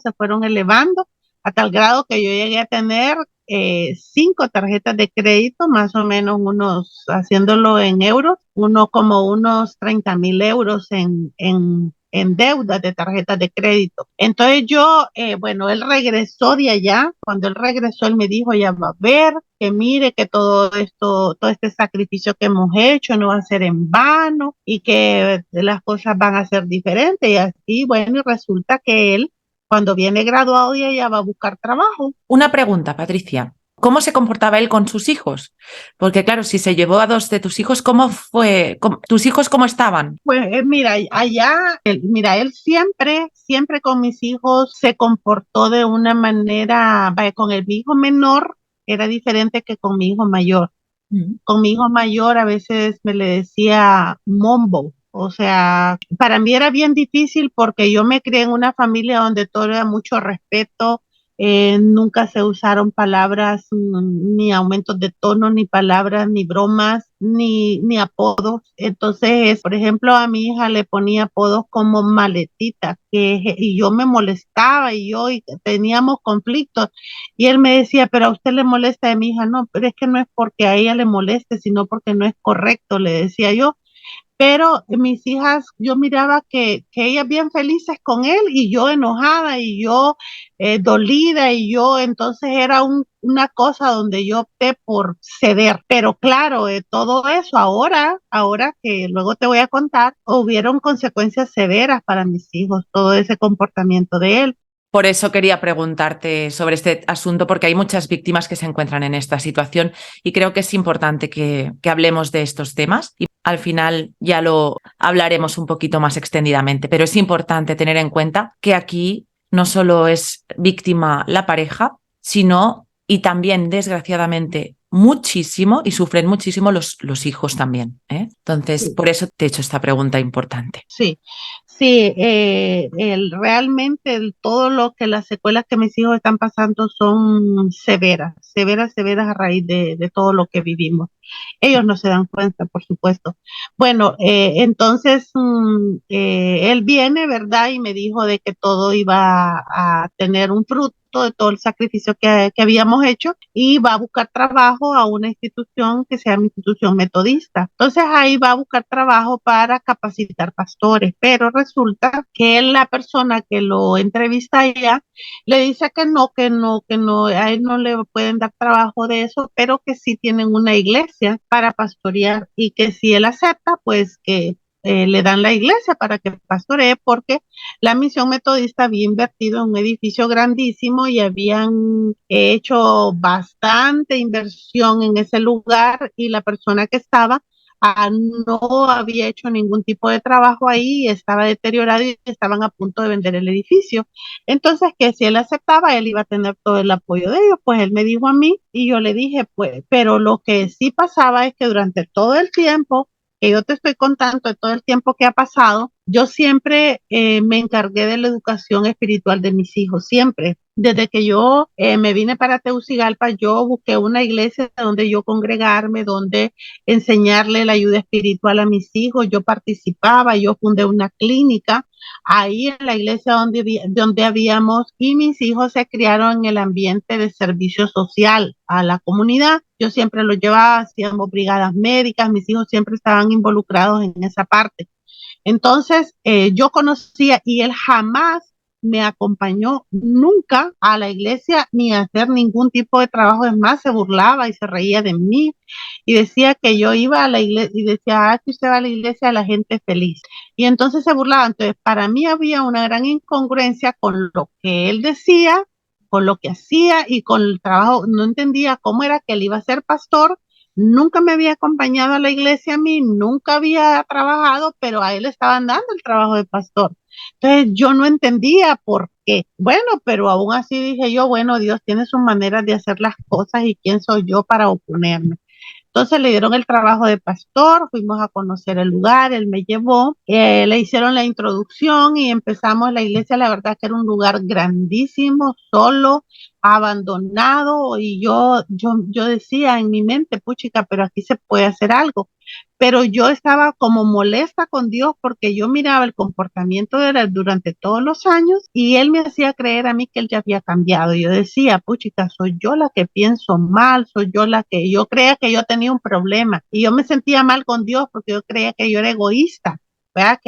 a tal grado que yo llegué a tener 5 tarjetas de crédito, más o menos haciéndolo en euros, como unos 30,000 euros en deudas de tarjetas de crédito. Entonces bueno, él regresó de allá. Cuando él regresó, él me dijo, ya va a ver, que mire que todo esto, todo este sacrificio que hemos hecho no va a ser en vano y que las cosas van a ser diferentes. Y así, bueno, y resulta que él, cuando viene graduado de allá, va a buscar trabajo. Una pregunta, Patricia. ¿Cómo se comportaba él con sus hijos? Porque claro, si se llevó a dos de tus hijos, ¿cómo fue? ¿Tus hijos cómo estaban? Pues mira, mira, él siempre con mis hijos se comportó de una manera, vaya, con mi hijo menor era diferente que con mi hijo mayor. Mm. Con mi hijo mayor a veces me le decía mombo. O sea, para mí era bien difícil porque yo me crié en una familia donde todo era mucho respeto, nunca se usaron palabras, ni aumentos de tono, ni palabras, ni bromas, ni apodos. Entonces, por ejemplo, a mi hija le ponía apodos como maletita, y yo me molestaba y teníamos conflictos. Y él me decía, pero a usted le molesta de mi hija. No, pero es que no es porque a ella le moleste, sino porque no es correcto, le decía yo. Pero mis hijas, yo miraba que ellas bien felices con él y yo enojada y yo dolida y yo, entonces era una cosa donde yo opté por ceder. Pero claro, todo eso ahora que luego te voy a contar, hubieron consecuencias severas para mis hijos, todo ese comportamiento de él. Por eso quería preguntarte sobre este asunto, porque hay muchas víctimas que se encuentran en esta situación y creo que es importante que hablemos de estos temas y al final ya lo hablaremos un poquito más extendidamente, pero es importante tener en cuenta que aquí no solo es víctima la pareja, sino y también, desgraciadamente, muchísimo y sufren muchísimo los hijos también, ¿eh? Entonces, Sí. por eso te he hecho esta pregunta importante. Sí, sí, realmente todo lo que las secuelas que mis hijos están pasando son severas, severas, severas a raíz de todo lo que vivimos. Ellos no se dan cuenta, por supuesto. Bueno, entonces él viene, ¿verdad? Y me dijo de que todo iba a tener un fruto de todo el sacrificio que habíamos hecho y va a buscar trabajo a una institución que se llama Institución Metodista. Entonces ahí va a buscar trabajo para capacitar pastores, pero resulta que la persona que lo entrevista allá le dice que no, a él no le pueden dar trabajo de eso, pero que sí tienen una iglesia para pastorear y que si él acepta, pues que le dan la iglesia para que pastoree porque la misión metodista había invertido en un edificio grandísimo y habían hecho bastante inversión en ese lugar y la persona que estaba no había hecho ningún tipo de trabajo ahí, estaba deteriorado y estaban a punto de vender el edificio. Entonces, que si él aceptaba, él iba a tener todo el apoyo de ellos. Pues él me dijo a mí y yo le dije, pues, pero lo que sí pasaba es que durante todo el tiempo que yo te estoy contando, de todo el tiempo que ha pasado, yo siempre me encargué de la educación espiritual de mis hijos, siempre. Desde que yo me vine para Tegucigalpa, yo busqué una iglesia donde yo congregarme, donde enseñarle la ayuda espiritual a mis hijos. Yo participaba, yo fundé una clínica ahí en la iglesia donde habíamos y mis hijos se criaron en el ambiente de servicio social a la comunidad. Yo siempre los llevaba, hacíamos brigadas médicas, mis hijos siempre estaban involucrados en esa parte. Entonces, yo conocía y él jamás me acompañó nunca a la iglesia ni a hacer ningún tipo de trabajo. Es más, se burlaba y se reía de mí y decía que yo iba a la iglesia y decía, que usted va a la iglesia, la gente es feliz. Y entonces se burlaba. Entonces, para mí había una gran incongruencia con lo que él decía, con lo que hacía y con el trabajo. No entendía cómo era que él iba a ser pastor. Nunca me había acompañado a la iglesia a mí, nunca había trabajado, pero a él le estaban dando el trabajo de pastor. Entonces yo no entendía por qué. Bueno, pero aún así dije yo, bueno, Dios tiene sus maneras de hacer las cosas y quién soy yo para oponerme. Entonces le dieron el trabajo de pastor, fuimos a conocer el lugar, él me llevó, le hicieron la introducción y empezamos la iglesia. La verdad que era un lugar grandísimo, solo, abandonado, y yo decía en mi mente, puchica, pero aquí se puede hacer algo. Pero yo estaba como molesta con Dios porque yo miraba el comportamiento de él durante todos los años y él me hacía creer a mí que él ya había cambiado. Yo decía, puchica, soy yo la que pienso mal, soy yo la que yo creía que yo tenía un problema y yo me sentía mal con Dios porque yo creía que yo era egoísta. ¿Verdad?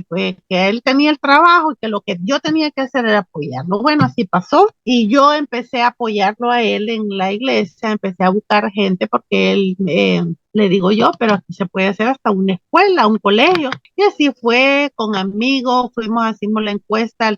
Pues, que él tenía el trabajo y que lo que yo tenía que hacer era apoyarlo. Bueno, así pasó y yo empecé a apoyarlo a él en la iglesia, empecé a buscar gente porque él, le digo yo, pero aquí se puede hacer hasta una escuela, un colegio. Y así fue con amigos, fuimos, hicimos la encuesta,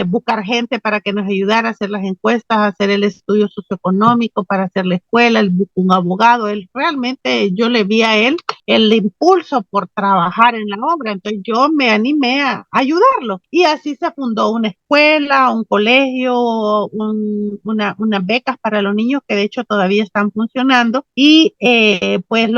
buscar gente para que nos ayudara a hacer las encuestas, a hacer el estudio socioeconómico para hacer la escuela, un abogado. Él realmente, yo le vi a él el impulso por trabajar en la obra, entonces yo me animé a ayudarlo. Y así se fundó una escuela, un colegio, unas becas para los niños que de hecho todavía están funcionando. Y pues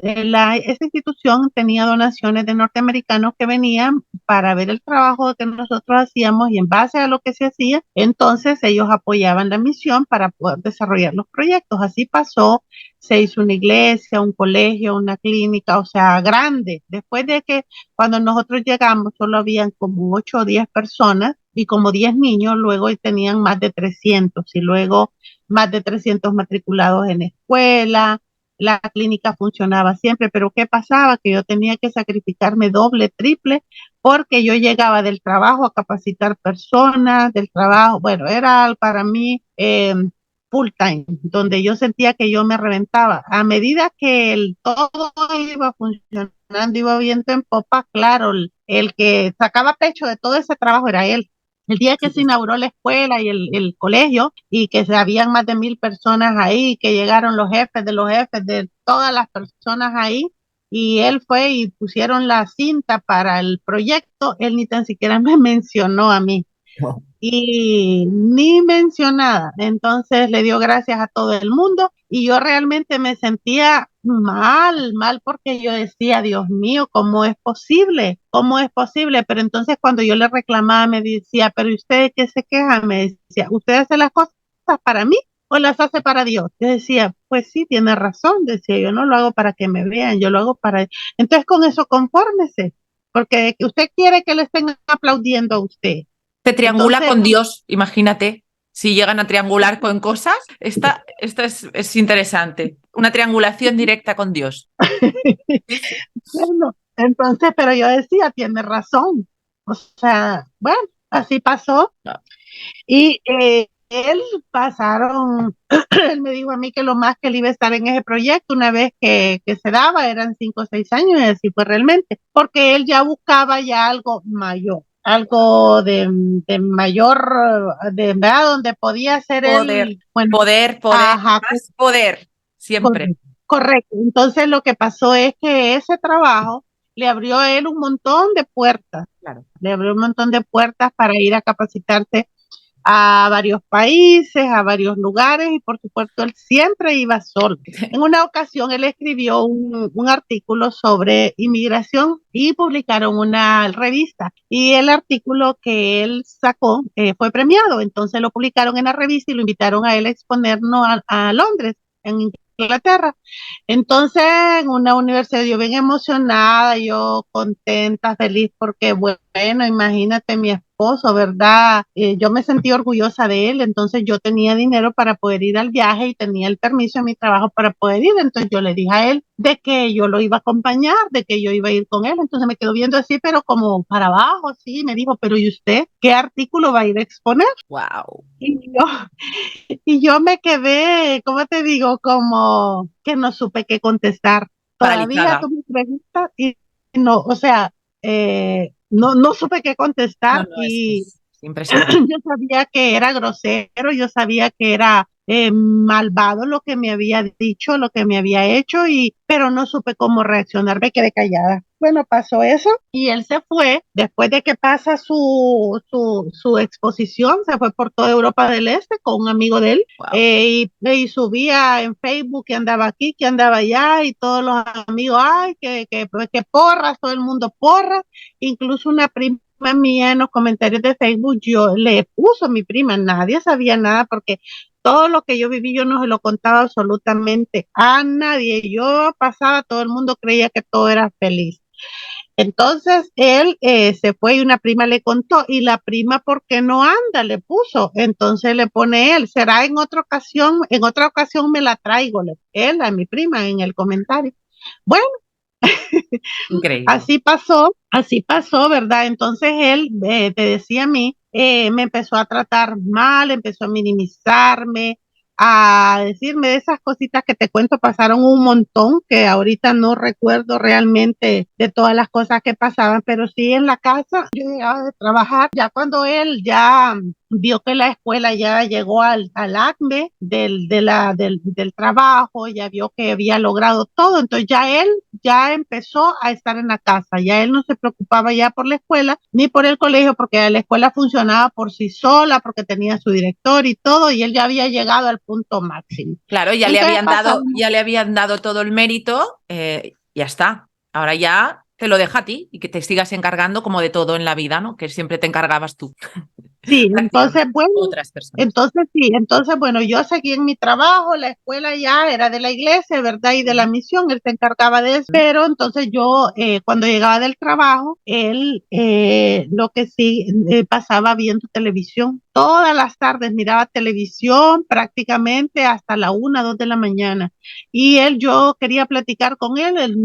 esta institución tenía donaciones de norteamericanos que venían para ver el trabajo que nosotros hacíamos y en base a lo que se hacía, entonces ellos apoyaban la misión para poder desarrollar los proyectos. Así pasó, se hizo una iglesia, un colegio, una clínica, o sea, grande. Después de que cuando nosotros llegamos solo habían como 8 o 10 personas y como 10 niños, luego tenían más de 300 y luego más de 300 matriculados en escuela. La clínica funcionaba siempre, pero ¿qué pasaba? Que yo tenía que sacrificarme doble, triple, porque yo llegaba del trabajo a capacitar personas, del trabajo, bueno, era para mí full time, donde yo sentía que yo me reventaba. A medida que todo iba funcionando, iba viento en popa, claro, el que sacaba pecho de todo ese trabajo era él. El día que se inauguró la escuela y el colegio y que habían más de 1000 personas ahí, que llegaron los jefes de todas las personas ahí, y él fue y pusieron la cinta para el proyecto, él ni tan siquiera me mencionó a mí y ni mencionada. Entonces le dio gracias a todo el mundo y yo realmente me sentía mal porque yo decía, Dios mío, ¿cómo es posible? ¿Cómo es posible? Pero entonces cuando yo le reclamaba me decía, pero ¿usted qué se queja? Me decía, ¿usted hace las cosas para mí o las hace para Dios? Yo decía, pues sí, tiene razón, decía, yo no lo hago para que me vean, yo lo hago para... Entonces con eso confórmese, porque usted quiere que le estén aplaudiendo a usted. Se triangula Entonces, con Dios, imagínate. Si llegan a triangular con cosas, esta es interesante. Una triangulación directa con Dios. Sí, sí. bueno, entonces, pero yo decía, tiene razón. O sea, bueno, así pasó. No. Y él pasaron, él me dijo a mí que lo más que él iba a estar en ese proyecto una vez que se daba eran 5 o 6 años y así fue realmente, porque él ya buscaba ya algo mayor, algo de mayor, de verdad, donde podía ser Poder, él, bueno, poder, ajá, más poder, siempre. correcto, correcto. Entonces lo que pasó es que ese trabajo le abrió a él un montón de puertas, Claro. le abrió un montón de puertas para ir a capacitarse a varios países, a varios lugares y por supuesto él siempre iba solo. En una ocasión él escribió un artículo sobre inmigración y publicaron una revista y el artículo que él sacó fue premiado, entonces lo publicaron en la revista y lo invitaron a él a exponernos a Londres, en Inglaterra. Entonces, en una universidad, yo bien emocionada, yo contenta, feliz, porque bueno, imagínate mi esposo esposo, ¿verdad? Yo me sentí orgullosa de él, entonces yo tenía dinero para poder ir al viaje y tenía el permiso de mi trabajo para poder ir, entonces yo le dije a él de que yo lo iba a acompañar, de que yo iba a ir con él, entonces me quedó viendo así, pero como para abajo, sí, me dijo, pero ¿y usted qué artículo va a ir a exponer? Wow. Y yo, y yo me quedé, ¿cómo te digo? Como que no supe qué contestar. Todavía Paralizada. tú me preguntas y no, o sea, no supe qué No, contestar no, y es impresionante. yo sabía que era grosero, yo sabía que era malvado lo que me había dicho, lo que me había hecho, pero no supe cómo reaccionar, me quedé callada. Bueno, pasó eso y él se fue, después de que pasa su exposición, se fue por toda Europa del Este con un amigo de él, Wow. y subía en Facebook que andaba aquí, que andaba allá, y todos los amigos, ay, que porras, todo el mundo porras, incluso una prima mía en los comentarios de Facebook, yo le puso a mi prima, nadie sabía nada porque todo lo que yo viví yo no se lo contaba absolutamente a nadie. Yo pasaba, todo el mundo creía que todo era feliz. Entonces él se fue y una prima le contó y la prima, ¿por qué no anda? Le puso. Entonces le pone él, será en otra ocasión me la traigo, él a mi prima en el comentario. Bueno, Increíble. así pasó, ¿verdad? Entonces él, te decía a mí, me empezó a tratar mal, empezó a minimizarme, a decirme de esas cositas que te cuento, pasaron un montón, que ahorita no recuerdo realmente de todas las cosas que pasaban, pero sí en la casa, yo llegaba de trabajar, ya cuando él ya vio que la escuela ya llegó al acme del trabajo, ya vio que había logrado todo, entonces ya él ya empezó a estar en la casa, ya él no se preocupaba ya por la escuela ni por el colegio, porque la escuela funcionaba por sí sola, porque tenía su director y todo, y él ya había llegado al punto máximo. Claro, Entonces pasamos. ya le habían dado todo el mérito, ya está. Ahora ya te lo deja a ti y que te sigas encargando como de todo en la vida, ¿no? Que siempre te encargabas tú, Sí, entonces, prácticamente, bueno, otras personas. entonces, bueno, yo seguí en mi trabajo, la escuela ya era de la iglesia, ¿verdad? Y de la misión, él se encargaba de eso, pero entonces yo, cuando llegaba del trabajo, él, lo que sí, pasaba viendo televisión, todas las tardes miraba televisión prácticamente hasta la 1, 2 de la mañana, y yo quería platicar con él,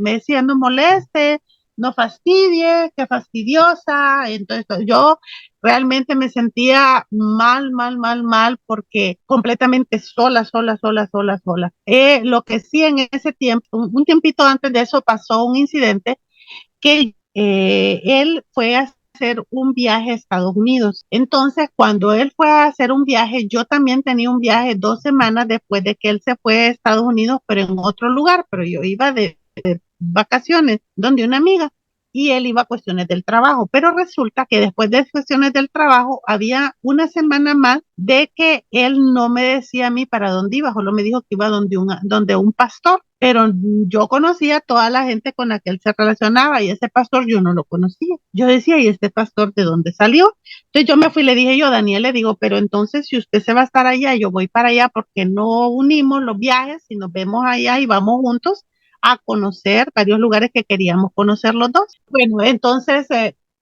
me decía, no moleste, no fastidie, qué fastidiosa, entonces yo realmente me sentía mal, mal, mal, mal, porque completamente sola, sola, sola, sola, sola. Lo que sí en ese tiempo, un tiempito antes de eso pasó un incidente que él fue a hacer un viaje a Estados Unidos. Entonces, cuando él fue a hacer un viaje, yo también tenía un viaje 2 semanas después de que él se fue a Estados Unidos, pero en otro lugar, pero yo iba de vacaciones donde una amiga y él iba a cuestiones del trabajo, pero resulta que después de cuestiones del trabajo había una semana más de que él no me decía a mí para dónde iba, solo me dijo que iba donde un pastor, pero yo conocía a toda la gente con la que él se relacionaba y ese pastor yo no lo conocía. Yo decía, ¿y este pastor de dónde salió? Entonces yo me fui y le dije yo, Daniel, le digo, pero entonces si usted se va a estar allá, yo voy para allá porque no unimos los viajes y nos vemos allá y vamos juntos a conocer varios lugares que queríamos conocer los dos. Bueno, entonces,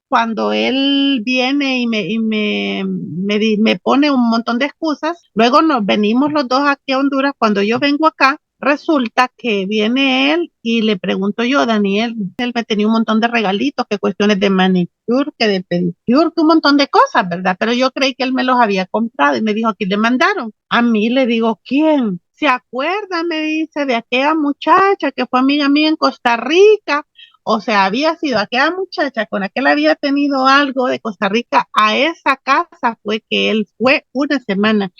cuando él viene me pone un montón de excusas, luego nos venimos los dos aquí a Honduras, cuando yo vengo acá, resulta que viene él y le pregunto yo, Daniel, él me tenía un montón de regalitos, que cuestiones de manicure, que de pedicure, que un montón de cosas, ¿verdad? Pero yo creí que él me los había comprado y me dijo, aquí le mandaron. A mí le digo, ¿quién? ¿Se acuerda? Me dice, de aquella muchacha que fue amiga mía en Costa Rica. O sea, había sido aquella muchacha con la que él había tenido algo de Costa Rica. A esa casa fue que él fue una semana.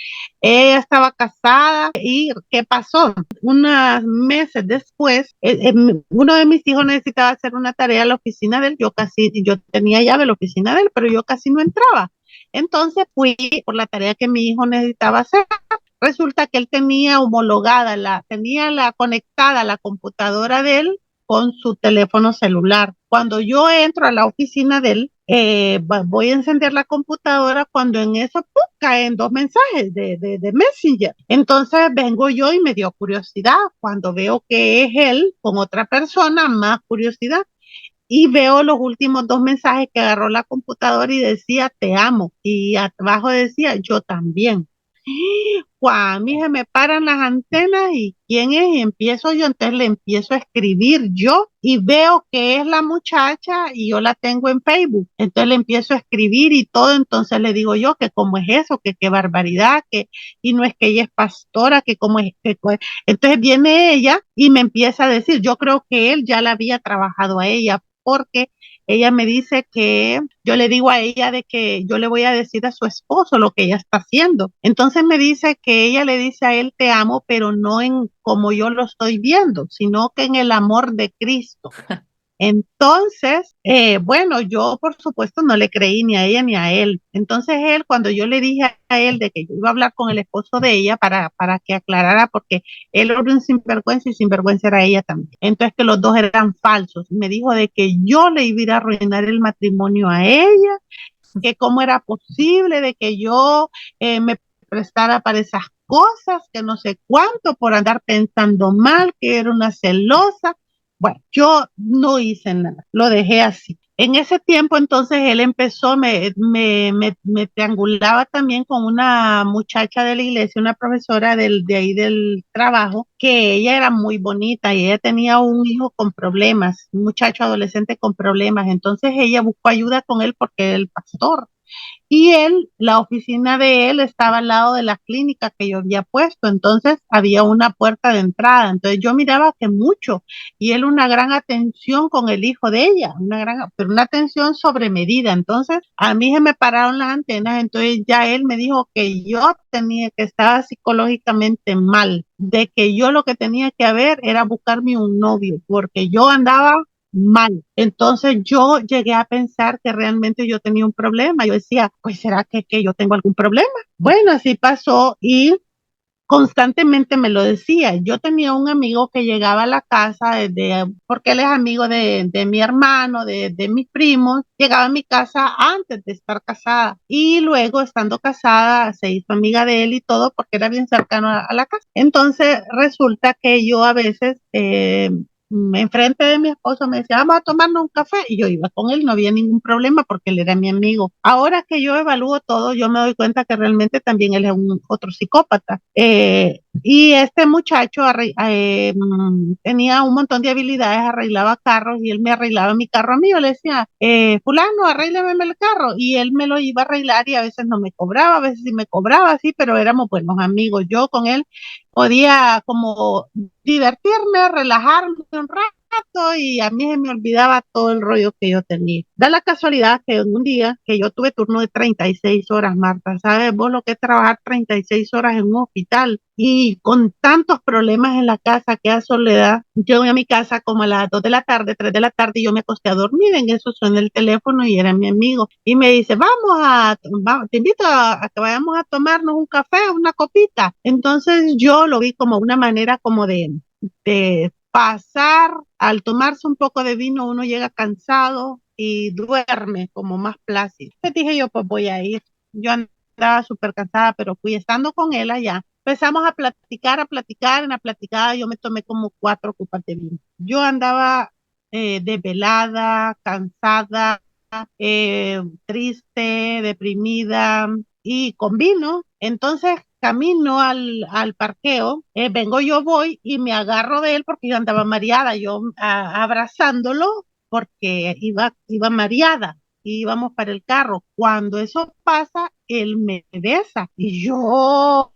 Ella estaba casada y ¿qué pasó? Unos meses después, uno de mis hijos necesitaba hacer una tarea a la oficina de él. Yo tenía llave a la oficina de él, pero yo casi no entraba. Entonces fui por la tarea que mi hijo necesitaba hacer. Resulta que él tenía homologada, tenía la conectada la computadora de él con su teléfono celular. Cuando yo entro a la oficina de él, voy a encender la computadora cuando en eso ¡pum! Caen dos mensajes de Messenger. Entonces vengo yo y me dio curiosidad. Cuando veo que es él con otra persona, más curiosidad. y veo los últimos dos mensajes que agarró la computadora y decía, te amo. Y abajo decía, yo también. Guau, a mí se me paran las antenas y quién es, y empiezo yo, entonces le empiezo a escribir yo y veo que es la muchacha y yo la tengo en Facebook. Entonces le empiezo a escribir y todo, entonces le digo yo que cómo es eso, que qué barbaridad, que y no es que ella es pastora, que cómo es que entonces viene ella y me empieza a decir, yo creo que él ya la había trabajado a ella porque ella me dice que yo le digo a ella de que yo le voy a decir a su esposo lo que ella está haciendo. Entonces me dice que ella le dice a él te amo, pero no en como yo lo estoy viendo, sino que en el amor de Cristo. Entonces, bueno, yo por supuesto no le creí ni a ella ni a él. Entonces él, cuando yo le dije a él de que yo iba a hablar con el esposo de ella para que aclarara, porque él era un sinvergüenza y sinvergüenza era ella también. Entonces que los dos eran falsos. Me dijo de que yo le iba a ir a arruinar el matrimonio a ella, que cómo era posible de que yo me prestara para esas cosas, que no sé cuánto, por andar pensando mal, que era una celosa. Bueno, yo no hice nada, lo dejé así. En ese tiempo entonces él empezó, me triangulaba también con una muchacha de la iglesia, una profesora de ahí del trabajo, que ella era muy bonita y ella tenía un hijo con problemas, un muchacho adolescente con problemas. Entonces ella buscó ayuda con él porque el pastor y él, la oficina de él estaba al lado de la clínica que yo había puesto, entonces había una puerta de entrada, entonces yo miraba que mucho, y él una gran atención con el hijo de ella, pero una atención sobre medida, entonces a mí se me pararon las antenas, entonces ya él me dijo que yo tenía que estar psicológicamente mal, de que yo lo que tenía que haber era buscarme un novio, porque yo andaba mal. Entonces yo llegué a pensar que realmente yo tenía un problema. Yo decía, pues ¿será que yo tengo algún problema? Bueno, así pasó y constantemente me lo decía. Yo tenía un amigo que llegaba a la casa porque él es amigo de mi hermano, de mis primos, llegaba a mi casa antes de estar casada y luego estando casada se hizo amiga de él y todo porque era bien cercano a la casa. Entonces resulta que yo a veces enfrente de mi esposo me decía, vamos a tomarnos un café y yo iba con él, no había ningún problema porque él era mi amigo. Ahora que yo evalúo todo, yo me doy cuenta que realmente también él es un otro psicópata. Y este muchacho tenía un montón de habilidades, arreglaba carros y él me arreglaba mi carro a mí. Yo le decía, fulano, arréglame el carro. Y él me lo iba a arreglar y a veces no me cobraba, a veces sí me cobraba, sí, pero éramos buenos amigos. Yo con él podía como divertirme, relajarme un rato y a mí se me olvidaba todo el rollo que yo tenía. Da la casualidad que en un día que yo tuve turno de 36 horas, Marta, ¿sabes vos lo que es trabajar 36 horas en un hospital? Y con tantos problemas en la casa, que a soledad, yo voy a mi casa como a las 2 de la tarde, 3 de la tarde, y yo me acosté a dormir, en eso suena el teléfono y era mi amigo. Y me dice, te invito a que vayamos a tomarnos un café, una copita. Entonces yo lo vi como una manera como de pasar, al tomarse un poco de vino, uno llega cansado y duerme como más plácido. Entonces dije yo, pues voy a ir. Yo andaba súper cansada, pero fui estando con él allá. Empezamos en la platicada yo me tomé como 4 copas de vino. Yo andaba desvelada, cansada, triste, deprimida y con vino. Entonces camino al parqueo, voy y me agarro de él porque yo andaba mareada, yo abrazándolo porque iba mareada. Y íbamos para el carro. Cuando eso pasa, él me besa y yo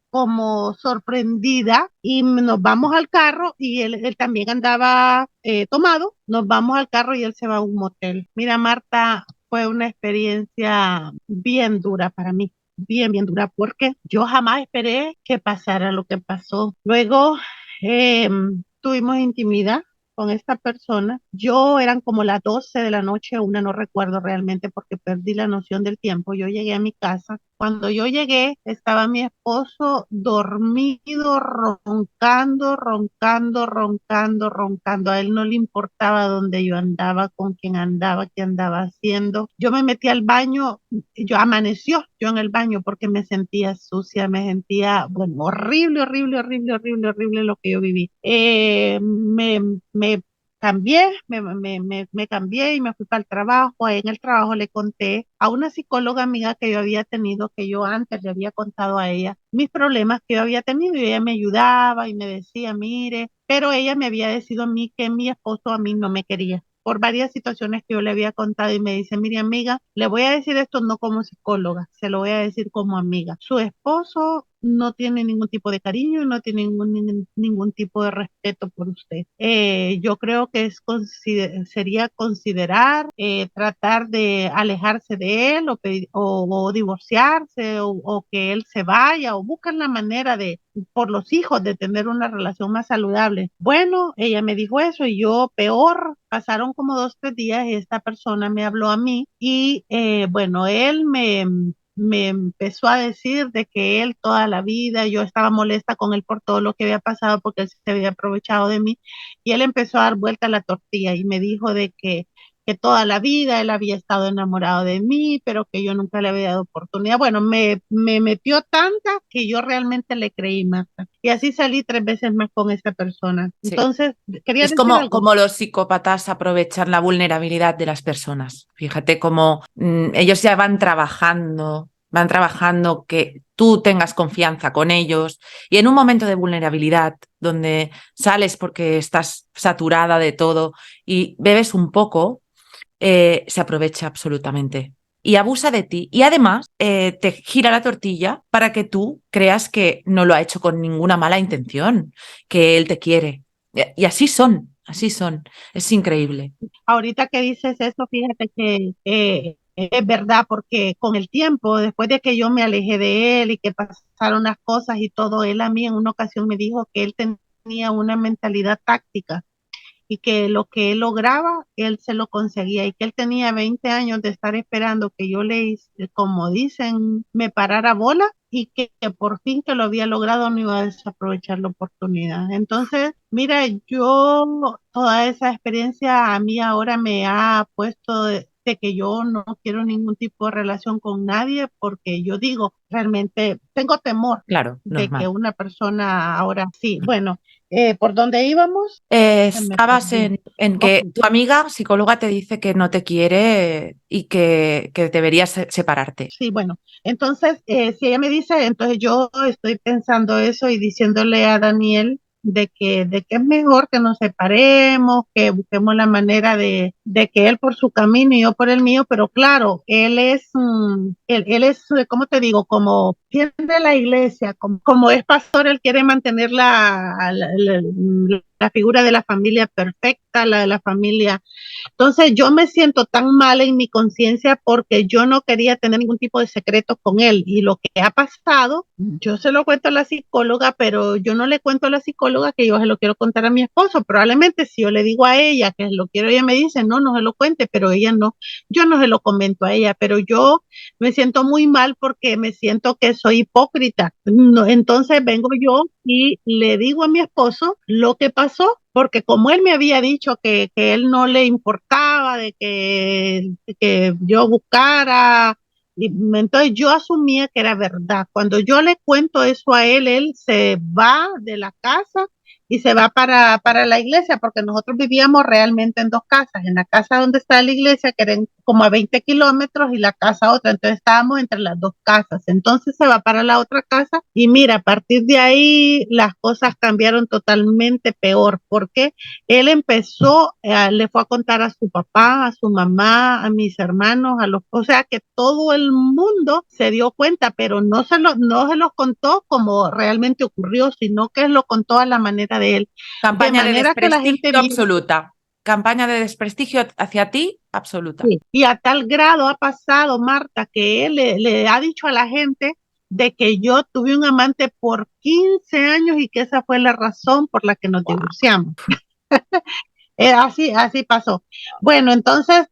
como sorprendida y nos vamos al carro y él también andaba tomado, nos vamos al carro y él se va a un motel. Mira, Marta, fue una experiencia bien dura para mí, bien dura, porque yo jamás esperé que pasara lo que pasó. Luego eh, tuvimos intimidad con esta persona. Yo eran como las 12 de la noche, una no recuerdo realmente porque perdí la noción del tiempo. Yo llegué a mi casa. Cuando yo llegué, estaba mi esposo dormido, roncando. A él no le importaba dónde yo andaba, con quién andaba, qué andaba haciendo. Yo me metí al baño, yo amaneció yo en el baño porque me sentía sucia, me sentía, bueno, horrible lo que yo viví. Me cambié, me cambié y me fui para el trabajo. Ahí en el trabajo le conté a una psicóloga amiga que yo había tenido, que yo antes le había contado a ella mis problemas que yo había tenido y ella me ayudaba y me decía, mire, pero ella me había decidido a mí que mi esposo a mí no me quería por varias situaciones que yo le había contado y me dice, mire amiga, le voy a decir esto no como psicóloga, se lo voy a decir como amiga. Su esposo no tiene ningún tipo de cariño, no tiene ningún tipo de respeto por usted. Yo creo que sería considerar tratar de alejarse de él o divorciarse o que él se vaya o buscar la manera de, por los hijos, de tener una relación más saludable. Bueno, ella me dijo eso y yo peor, pasaron como 2, 3 días y esta persona me habló a mí y bueno, él me empezó a decir de que él toda la vida, yo estaba molesta con él por todo lo que había pasado porque él se había aprovechado de mí y él empezó a dar vuelta a la tortilla y me dijo de que toda la vida él había estado enamorado de mí, pero que yo nunca le había dado oportunidad. Bueno, me metió tanta que yo realmente le creí más. Y así salí 3 veces más con esa persona. Sí. Entonces, quería Es decir como, algo. como los psicópatas aprovechan la vulnerabilidad de las personas. Fíjate cómo ellos ya van trabajando que tú tengas confianza con ellos y en un momento de vulnerabilidad donde sales porque estás saturada de todo y bebes un poco, se aprovecha absolutamente y abusa de ti y además te gira la tortilla para que tú creas que no lo ha hecho con ninguna mala intención, que él te quiere. Y así son, así son. Es increíble. Ahorita que dices eso, fíjate que es verdad, porque con el tiempo, después de que yo me alejé de él y que pasaron las cosas y todo, él a mí en una ocasión me dijo que él tenía una mentalidad táctica y que lo que él lograba, él se lo conseguía y que él tenía 20 años de estar esperando que yo como dicen, me parara bola y que por fin que lo había logrado no iba a desaprovechar la oportunidad. Entonces, mira, yo toda esa experiencia a mí ahora me ha puesto de que yo no quiero ningún tipo de relación con nadie porque yo digo, realmente tengo temor Claro, de que normal. una persona ahora sí, bueno, ¿por dónde íbamos? Me Estabas perdí. en Ok, que tu amiga psicóloga te dice que no te quiere y que deberías separarte. sí, bueno, entonces, si ella me dice, entonces yo estoy pensando eso y diciéndole a Daniel de que es mejor que nos separemos, que busquemos la manera de que él por su camino y yo por el mío, pero claro, él es, ¿cómo te digo? Como tiende la iglesia, como es pastor, él quiere mantener la figura de la familia perfecta, la de la familia. Entonces yo me siento tan mal en mi conciencia porque yo no quería tener ningún tipo de secreto con él y lo que ha pasado, yo se lo cuento a la psicóloga, pero yo no le cuento a la psicóloga que yo se lo quiero contar a mi esposo. Probablemente si yo le digo a ella que lo quiero, ella me dice, no, no se lo cuente, pero ella no, yo no se lo comento a ella, pero yo me siento muy mal porque me siento que soy hipócrita. No, entonces vengo yo y le digo a mi esposo lo que pasó porque como él me había dicho que él no le importaba de que yo buscara, y entonces yo asumía que era verdad. Cuando yo le cuento eso a él se va de la casa y se va para la iglesia, porque nosotros vivíamos realmente en 2 casas, en la casa donde está la iglesia, que eran como a 20 kilómetros, y la casa otra, entonces estábamos entre las 2 casas, entonces se va para la otra casa, y mira, a partir de ahí las cosas cambiaron totalmente peor, porque él empezó, le fue a contar a su papá, a su mamá, a mis hermanos, o sea que todo el mundo se dio cuenta, pero no se los contó como realmente ocurrió, sino que lo contó a la manera de él, de Campaña de manera que la gente desprestigio vio. absoluta. Campaña de desprestigio hacia ti absoluta. Sí. Y a tal grado ha pasado, Marta, que él le ha dicho a la gente de que yo tuve un amante por 15 años y que esa fue la razón por la que nos Wow. divorciamos. Así pasó. Bueno, entonces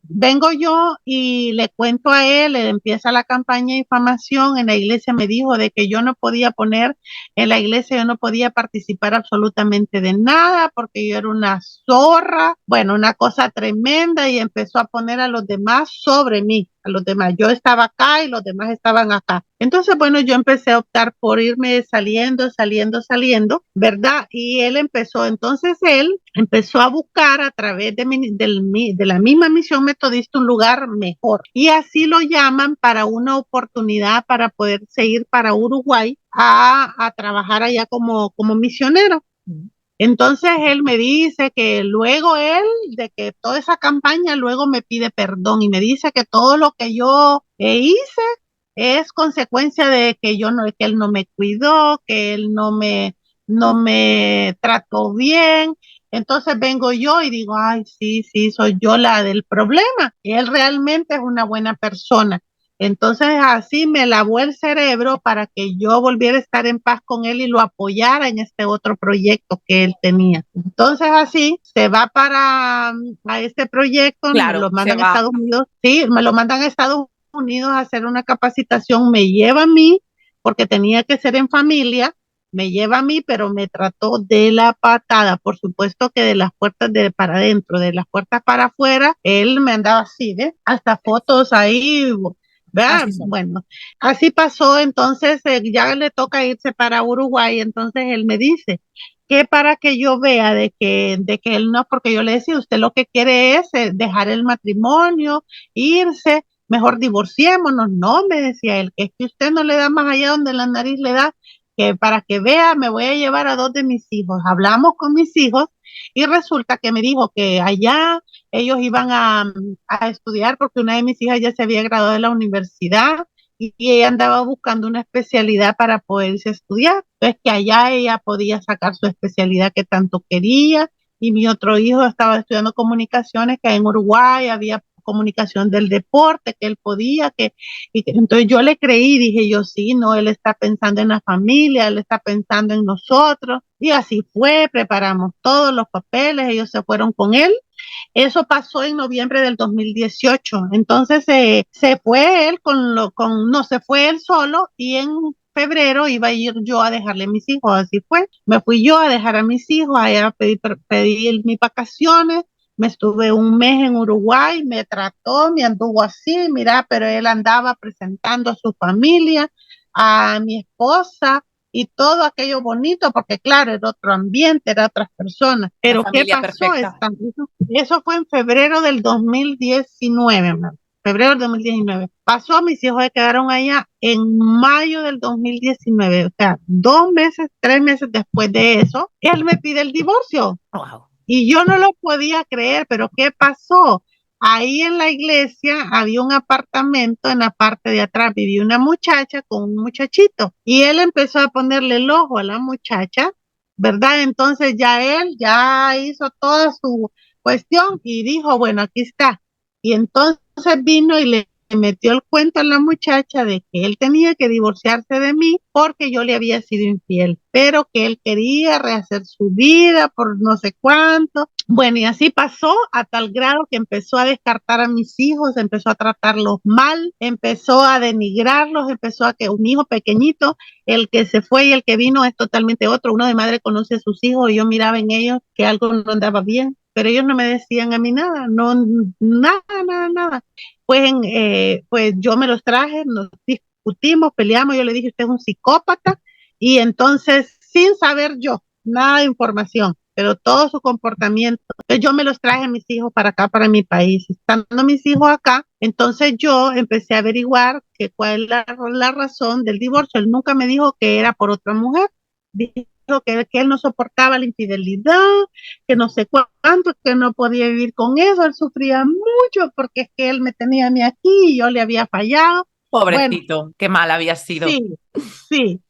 vengo yo y le cuento a él, empieza la campaña de difamación, en la iglesia me dijo de que yo no podía poner, en la iglesia yo no podía participar absolutamente de nada porque yo era una zorra, bueno, una cosa tremenda y empezó a poner a los demás sobre mí. a los demás. Yo estaba acá y los demás estaban acá. Entonces, bueno, yo empecé a optar por irme saliendo, ¿verdad? Y entonces él empezó a buscar a través de la misma misión metodista un lugar mejor. Y así lo llaman para una oportunidad para poderse ir para Uruguay a trabajar allá como misionero. Entonces él me dice que luego de que toda esa campaña, luego me pide perdón y me dice que todo lo que yo hice es consecuencia de que que él no me cuidó, que él no me trató bien. Entonces vengo yo y digo, ay, sí, sí, soy yo la del problema. Él realmente es una buena persona. Entonces así me lavó el cerebro para que yo volviera a estar en paz con él y lo apoyara en este otro proyecto que él tenía. Entonces así se va a este proyecto, me Claro, lo se mandan a va. Estados Unidos, sí, me lo mandan a Estados Unidos a hacer una capacitación, me lleva a mí, porque tenía que ser en familia, me lleva a mí, pero me trató de la patada. Por supuesto que de las puertas de para adentro, de las puertas para afuera, él me andaba así, ¿ves? Hasta fotos ahí, ¿verdad? Así son. Bueno, así pasó, entonces ya le toca irse para Uruguay, entonces él me dice que para que yo vea de que él no, porque yo le decía, usted lo que quiere es dejar el matrimonio, irse, mejor divorciémonos. No, me decía él, que es que usted no le da más allá donde la nariz le da, que para que vea me voy a llevar a dos de mis hijos. Hablamos con mis hijos y resulta que me dijo que allá ellos iban a estudiar porque una de mis hijas ya se había graduado de la universidad y ella andaba buscando una especialidad para poderse estudiar. Entonces que allá ella podía sacar su especialidad que tanto quería y mi otro hijo estaba estudiando comunicaciones, que en Uruguay había comunicación del deporte, que él podía, entonces yo le creí, dije yo, sí, no, él está pensando en la familia, él está pensando en nosotros, y así fue, preparamos todos los papeles, ellos se fueron con él. Eso pasó en noviembre del 2018. Entonces se fue él no se fue él solo y en febrero iba a ir yo a dejarle a mis hijos. Así fue. Me fui yo a dejar a mis hijos, allá pedí mis vacaciones. Me estuve un mes en Uruguay, me trató, me anduvo así, mira, pero él andaba presentando a su familia, a mi esposa, y todo aquello bonito, porque claro, era otro ambiente, era otras personas. La Pero ¿qué familia pasó? perfecta. Eso fue en febrero del 2019, febrero del 2019. Pasó, mis hijos se quedaron allá en mayo del 2019, o sea, 2 meses, 3 meses después de eso, él me pide el divorcio. Wow. Y yo no lo podía creer, pero ¿qué pasó? Ahí en la iglesia había un apartamento, en la parte de atrás vivía una muchacha con un muchachito y él empezó a ponerle el ojo a la muchacha, ¿verdad? Entonces ya él ya hizo toda su cuestión y dijo, bueno, aquí está. Y entonces vino y le metió el cuento a la muchacha de que él tenía que divorciarse de mí porque yo le había sido infiel, pero que él quería rehacer su vida por no sé cuánto. Bueno, y así pasó a tal grado que empezó a descartar a mis hijos, empezó a tratarlos mal, empezó a denigrarlos, empezó a que un hijo pequeñito, el que se fue y el que vino es totalmente otro. Uno de madre conoce a sus hijos y yo miraba en ellos que algo no andaba bien, pero ellos no me decían a mí nada, no, nada, nada, nada. Pues yo me los traje, nos discutimos, peleamos, yo le dije, usted es un psicópata, y entonces, sin saber yo, nada de información, pero todo su comportamiento, entonces yo me los traje a mis hijos para acá, para mi país. Estando mis hijos acá, entonces yo empecé a averiguar que cuál es la razón del divorcio. Él nunca me dijo que era por otra mujer, dijo que él no soportaba la infidelidad, que no sé cuánto, que no podía vivir con eso, él sufría mucho porque es que él me tenía a mí aquí y yo le había fallado. Bueno, Pobrecito, qué mal había sido. sí, sí.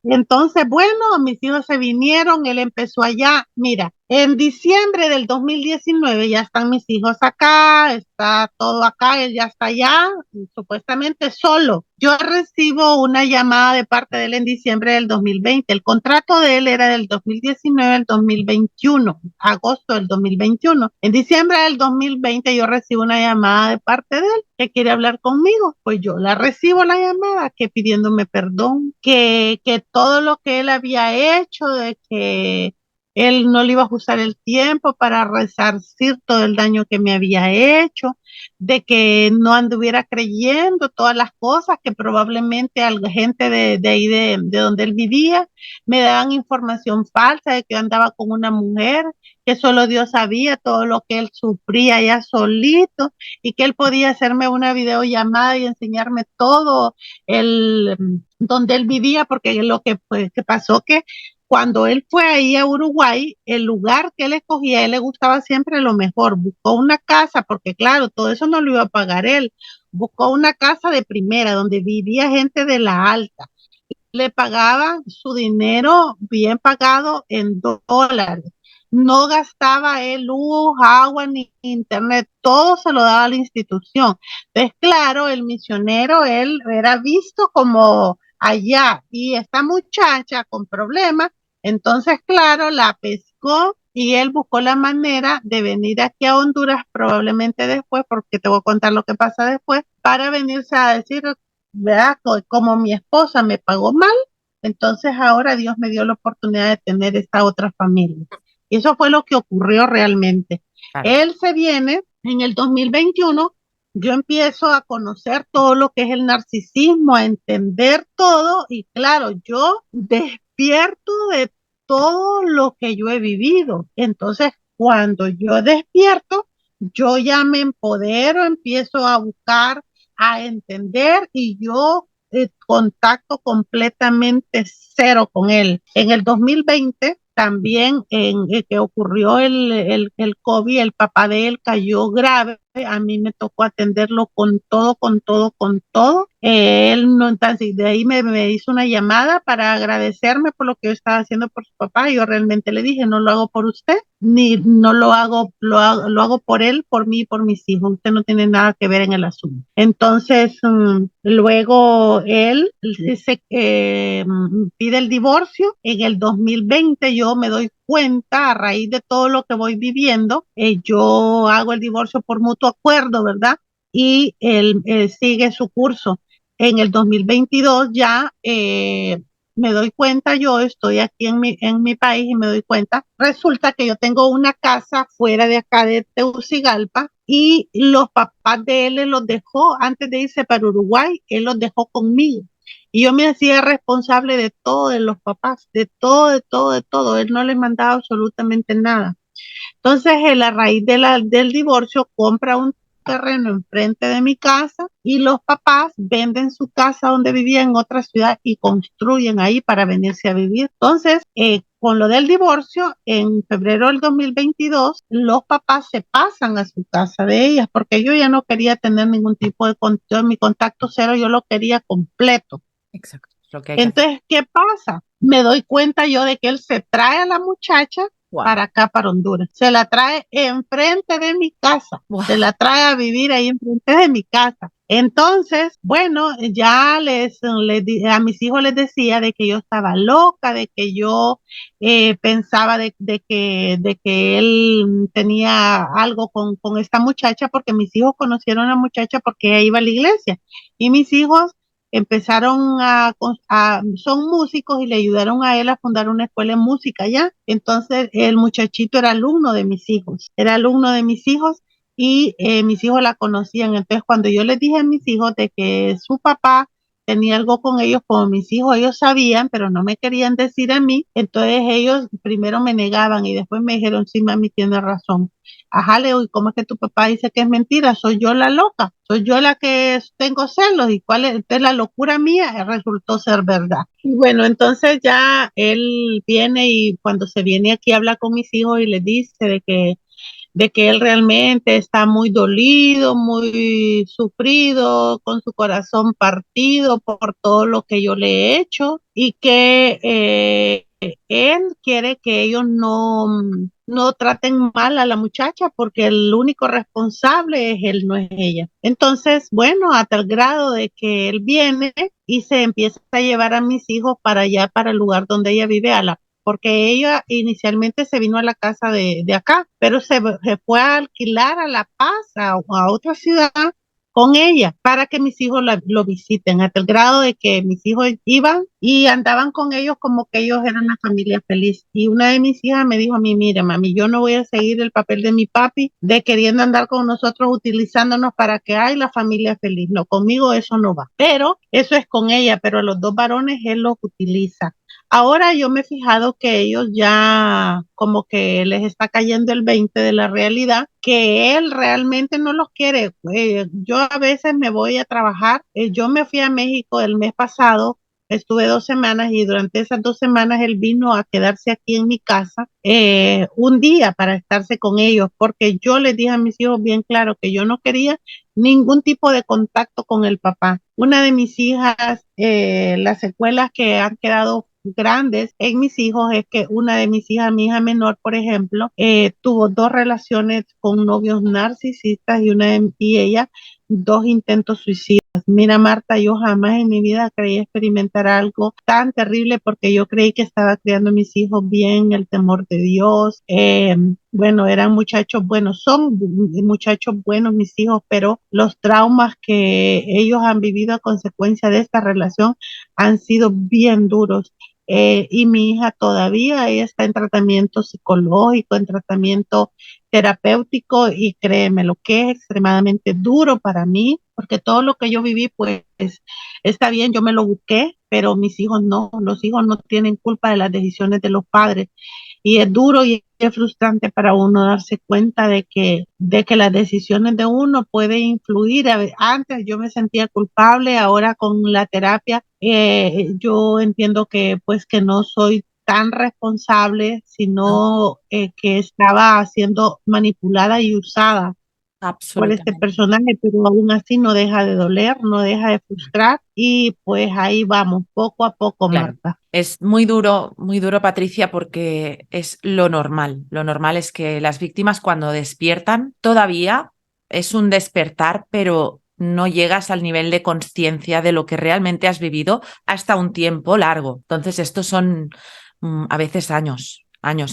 Entonces, bueno, mis hijos se vinieron, él empezó allá. Mira, en diciembre del 2019 ya están mis hijos acá, está todo acá, él ya está allá, supuestamente solo. Yo recibo una llamada de parte de él en diciembre del 2020. El contrato de él era del 2019 al 2021, agosto del 2021. En diciembre del 2020 yo recibo una llamada de parte de él que quiere hablar conmigo. Pues yo la recibo la llamada, que pidiéndome perdón, que todo lo que él había hecho, de que él no le iba a usar el tiempo para resarcir todo el daño que me había hecho, de que no anduviera creyendo todas las cosas que probablemente a la gente de ahí de donde él vivía me daban información falsa de que yo andaba con una mujer, que solo Dios sabía todo lo que él sufría ya solito y que él podía hacerme una videollamada y enseñarme todo el donde él vivía, porque lo que, pues, que pasó que cuando él fue ahí a Uruguay, el lugar que él escogía, a él le gustaba siempre lo mejor. Buscó una casa, porque claro, todo eso no lo iba a pagar él. Buscó una casa de primera, donde vivía gente de la alta. Le pagaban su dinero bien pagado en dólares. No gastaba él luz, agua ni internet, todo se lo daba a la institución. Entonces, claro, el misionero, él era visto como allá y esta muchacha con problemas, entonces, claro, la pescó y él buscó la manera de venir aquí a Honduras probablemente después, porque te voy a contar lo que pasa después, para venirse a decir, ¿verdad? Como mi esposa me pagó mal, entonces ahora Dios me dio la oportunidad de tener esta otra familia. Y eso fue lo que ocurrió realmente. Claro. Él se viene en el 2021, yo empiezo a conocer todo lo que es el narcisismo, a entender todo y claro, yo despierto de todo lo que yo he vivido. Entonces, cuando yo despierto, yo ya me empodero, empiezo a buscar, a entender y yo contacto completamente cero con él. En el 2020 también que ocurrió el COVID, el papá de él cayó grave, a mí me tocó atenderlo con todo, con todo, con todo. Él no, entonces de ahí me hizo una llamada para agradecerme por lo que yo estaba haciendo por su papá. Yo realmente le dije, no lo hago por usted, ni no lo hago por él, por mí y por mis hijos. Usted no tiene nada que ver en el asunto. Entonces, luego él se pide el divorcio. En el 2020 yo me doy cuenta a raíz de todo lo que voy viviendo, yo hago el divorcio por mutuo acuerdo, ¿verdad? Y él sigue su curso. En el 2022 ya me doy cuenta, yo estoy aquí en mi país y me doy cuenta, resulta que yo tengo una casa fuera de acá de Tegucigalpa y los papás de él los dejó antes de irse para Uruguay, él los dejó conmigo. Y yo me hacía responsable de todo, de los papás, de todo, de todo, de todo. Él no les mandaba absolutamente nada. Entonces, él a raíz del divorcio compra un terreno enfrente de mi casa y los papás venden su casa donde vivía en otra ciudad y construyen ahí para venirse a vivir. Entonces, con lo del divorcio, en febrero del 2022, los papás se pasan a su casa de ellas porque yo ya no quería tener ningún tipo de contacto, mi contacto cero, yo lo quería completo. Exacto, es lo que hay que hacer. Entonces, ¿qué pasa? Me doy cuenta yo de que él se trae a la muchacha Wow. para acá, para Honduras. Se la trae enfrente de mi casa. Se Wow. la trae a vivir ahí enfrente de mi casa. Entonces, bueno, ya a mis hijos les decía de que yo estaba loca, de que yo pensaba de que él tenía algo con esta muchacha, porque mis hijos conocieron a la muchacha porque ella iba a la iglesia. Y mis hijos empezaron son músicos y le ayudaron a él a fundar una escuela de música ya. Entonces el muchachito era alumno de mis hijos, era alumno de mis hijos y mis hijos la conocían. Entonces cuando yo les dije a mis hijos de que su papá tenía algo con ellos, como mis hijos, ellos sabían, pero no me querían decir a mí, entonces ellos primero me negaban y después me dijeron, sí, mami, tiene razón. Ajá, le digo, ¿y cómo es que tu papá dice que es mentira? Soy yo la loca, soy yo la que tengo celos y cuál es, entonces la locura mía resultó ser verdad. Y bueno, entonces ya él viene y cuando se viene aquí habla con mis hijos y les dice de que él realmente está muy dolido, muy sufrido, con su corazón partido por todo lo que yo le he hecho y que él quiere que ellos no traten mal a la muchacha porque el único responsable es él, no es ella. Entonces, bueno, a tal grado de que él viene y se empieza a llevar a mis hijos para allá, para el lugar donde ella vive, porque ella inicialmente se vino a la casa de acá, pero se fue a alquilar a La Paz, a otra ciudad, con ella para que mis hijos lo visiten, hasta el grado de que mis hijos iban y andaban con ellos como que ellos eran una familia feliz. Y una de mis hijas me dijo a mí, mire, mami, yo no voy a seguir el papel de mi papi de queriendo andar con nosotros utilizándonos para que hay la familia feliz. No, conmigo eso no va. Pero eso es con ella, pero a los dos varones él los utiliza. Ahora yo me he fijado que ellos ya como que les está cayendo el 20 de la realidad, que él realmente no los quiere. Yo a veces me voy a trabajar, yo me fui a México el mes pasado, estuve 2 semanas y durante esas 2 semanas él vino a quedarse aquí en mi casa un día para estarse con ellos, porque yo les dije a mis hijos bien claro que yo no quería ningún tipo de contacto con el papá. Una de mis hijas, las secuelas que han quedado grandes en mis hijos es que una de mis hijas, mi hija menor, por ejemplo, tuvo 2 relaciones con novios narcisistas y ella 2 intentos suicidas. Mira, Marta, yo jamás en mi vida creí experimentar algo tan terrible porque yo creí que estaba criando a mis hijos bien, el temor de Dios. Bueno, eran muchachos buenos, son muchachos buenos mis hijos, pero los traumas que ellos han vivido a consecuencia de esta relación han sido bien duros. Y mi hija todavía ella está en tratamiento psicológico, en tratamiento terapéutico y créeme, lo que es extremadamente duro para mí, porque todo lo que yo viví, pues está bien, yo me lo busqué, pero mis hijos no, los hijos no tienen culpa de las decisiones de los padres. Y es duro y es frustrante para uno darse cuenta de que las decisiones de uno pueden influir. Antes yo me sentía culpable, ahora con la terapia yo entiendo que pues que no soy tan responsable, ¿no? sino que estaba siendo manipulada y usada por este Absolutamente. personaje, pero aún así no deja de doler, no deja de frustrar y pues ahí vamos, poco a poco, Claro. Marta. Es muy duro, Patricia, porque es lo normal. Lo normal es que las víctimas cuando despiertan, todavía es un despertar, pero no llegas al nivel de conciencia de lo que realmente has vivido hasta un tiempo largo. Entonces, estos son a veces años,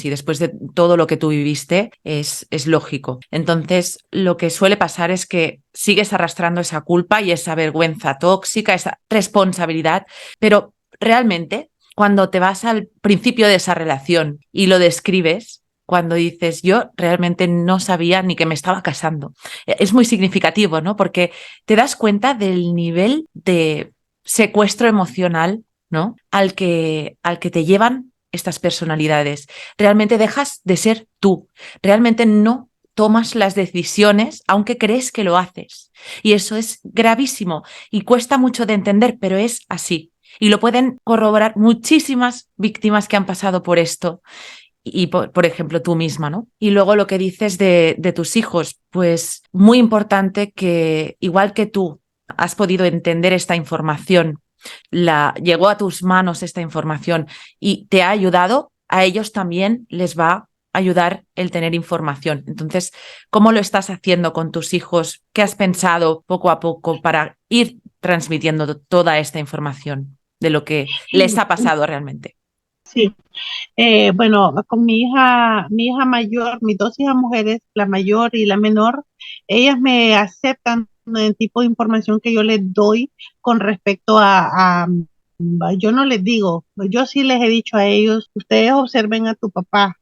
y después de todo lo que tú viviste es lógico. Entonces, lo que suele pasar es que sigues arrastrando esa culpa y esa vergüenza tóxica, esa responsabilidad, pero realmente cuando te vas al principio de esa relación y lo describes, cuando dices, yo realmente no sabía ni que me estaba casando. Es muy significativo, ¿no? Porque te das cuenta del nivel de secuestro emocional, ¿no? Al que te llevan estas personalidades. Realmente dejas de ser tú. Realmente no tomas las decisiones, aunque crees que lo haces. Y eso es gravísimo y cuesta mucho de entender, pero es así. Y lo pueden corroborar muchísimas víctimas que han pasado por esto. Y por ejemplo, tú misma, ¿no? Y luego lo que dices de tus hijos, pues muy importante que, igual que tú has podido entender esta información, llegó a tus manos esta información y te ha ayudado, a ellos también les va a ayudar el tener información. Entonces, ¿cómo lo estás haciendo con tus hijos? ¿Qué has pensado poco a poco para ir transmitiendo toda esta información de lo que les Sí, ha pasado realmente? sí. Bueno, con mi hija mayor, mis 2 hijas mujeres, la mayor y la menor, ellas me aceptan el tipo de información que yo les doy con respecto yo no les digo, yo sí les he dicho a ellos, ustedes observen a tu papá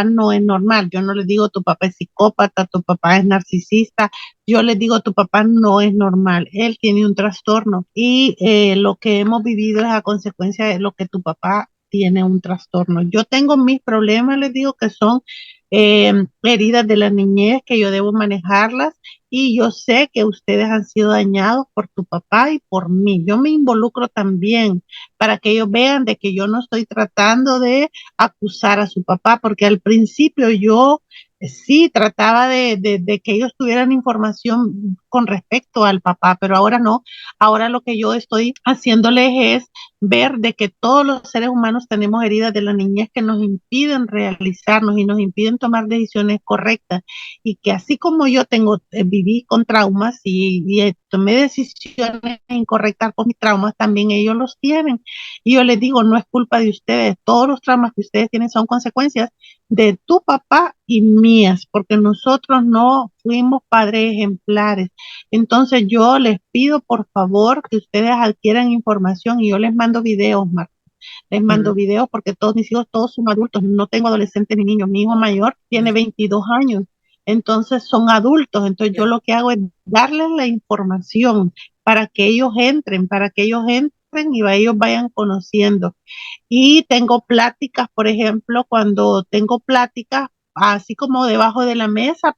no es normal, yo no les digo tu papá es psicópata, tu papá es narcisista, yo les digo tu papá no es normal, él tiene un trastorno y lo que hemos vivido es a consecuencia de lo que tu papá tiene un trastorno. Yo tengo mis problemas, les digo que son heridas de la niñez, que yo debo manejarlas y yo sé que ustedes han sido dañados por tu papá y por mí. Yo me involucro también para que ellos vean de que yo no estoy tratando de acusar a su papá, porque al principio yo sí trataba de que ellos tuvieran información con respecto al papá, pero ahora no. Ahora lo que yo estoy haciéndoles es ver de que todos los seres humanos tenemos heridas de la niñez que nos impiden realizarnos y nos impiden tomar decisiones correctas y que así como yo viví con traumas y tomé decisiones incorrectas con mis traumas, también ellos los tienen. Y yo les digo, no es culpa de ustedes, todos los traumas que ustedes tienen son consecuencias de tu papá y mías, porque nosotros no fuimos padres ejemplares. Entonces yo les pido por favor que ustedes adquieran información y yo les mando videos, Marta. Les mando videos porque todos mis hijos, todos son adultos, no tengo adolescentes ni niños. Mi hijo mayor tiene 22 años, entonces son adultos. Entonces yo lo que hago es darles la información para que ellos entren y ellos vayan conociendo. Y tengo pláticas, por ejemplo, cuando tengo pláticas, así como debajo de la mesa,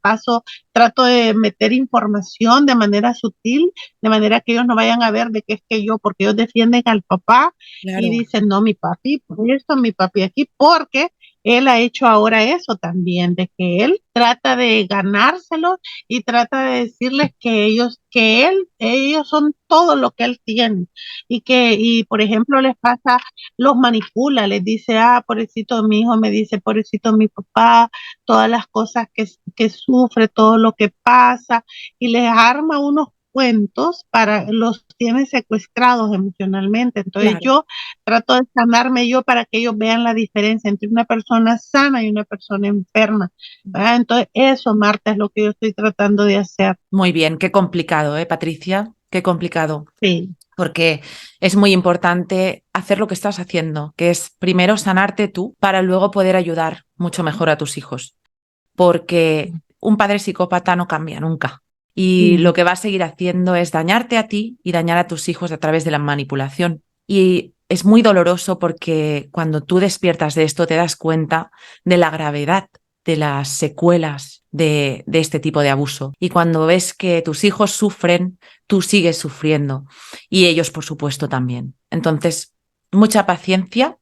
trato de meter información de manera sutil, de manera que ellos no vayan a ver de qué es que yo, porque ellos defienden al papá y dicen, no, mi papi, por esto, mi papi aquí, porque él ha hecho ahora eso también, de que él trata de ganárselo y trata de decirles ellos son todo lo que él tiene y por ejemplo les pasa, los manipula, les dice, pobrecito mi hijo, me dice, pobrecito mi papá, todas las cosas que sufre, todo lo que pasa, y les arma unos cuentos los tiene secuestrados emocionalmente. Entonces yo trato de sanarme yo para que ellos vean la diferencia entre una persona sana y una persona enferma, ¿verdad? Entonces eso, Marta, es lo que yo estoy tratando de hacer. Muy bien, qué complicado, Patricia? Qué complicado. Sí. Porque es muy importante hacer lo que estás haciendo, que es primero sanarte tú para luego poder ayudar mucho mejor a tus hijos. Porque un padre psicópata no cambia nunca. Y lo que va a seguir haciendo es dañarte a ti y dañar a tus hijos a través de la manipulación. Y es muy doloroso porque cuando tú despiertas de esto te das cuenta de la gravedad de las secuelas de este tipo de abuso. Y cuando ves que tus hijos sufren, tú sigues sufriendo. Y ellos, por supuesto, también. Entonces, mucha paciencia.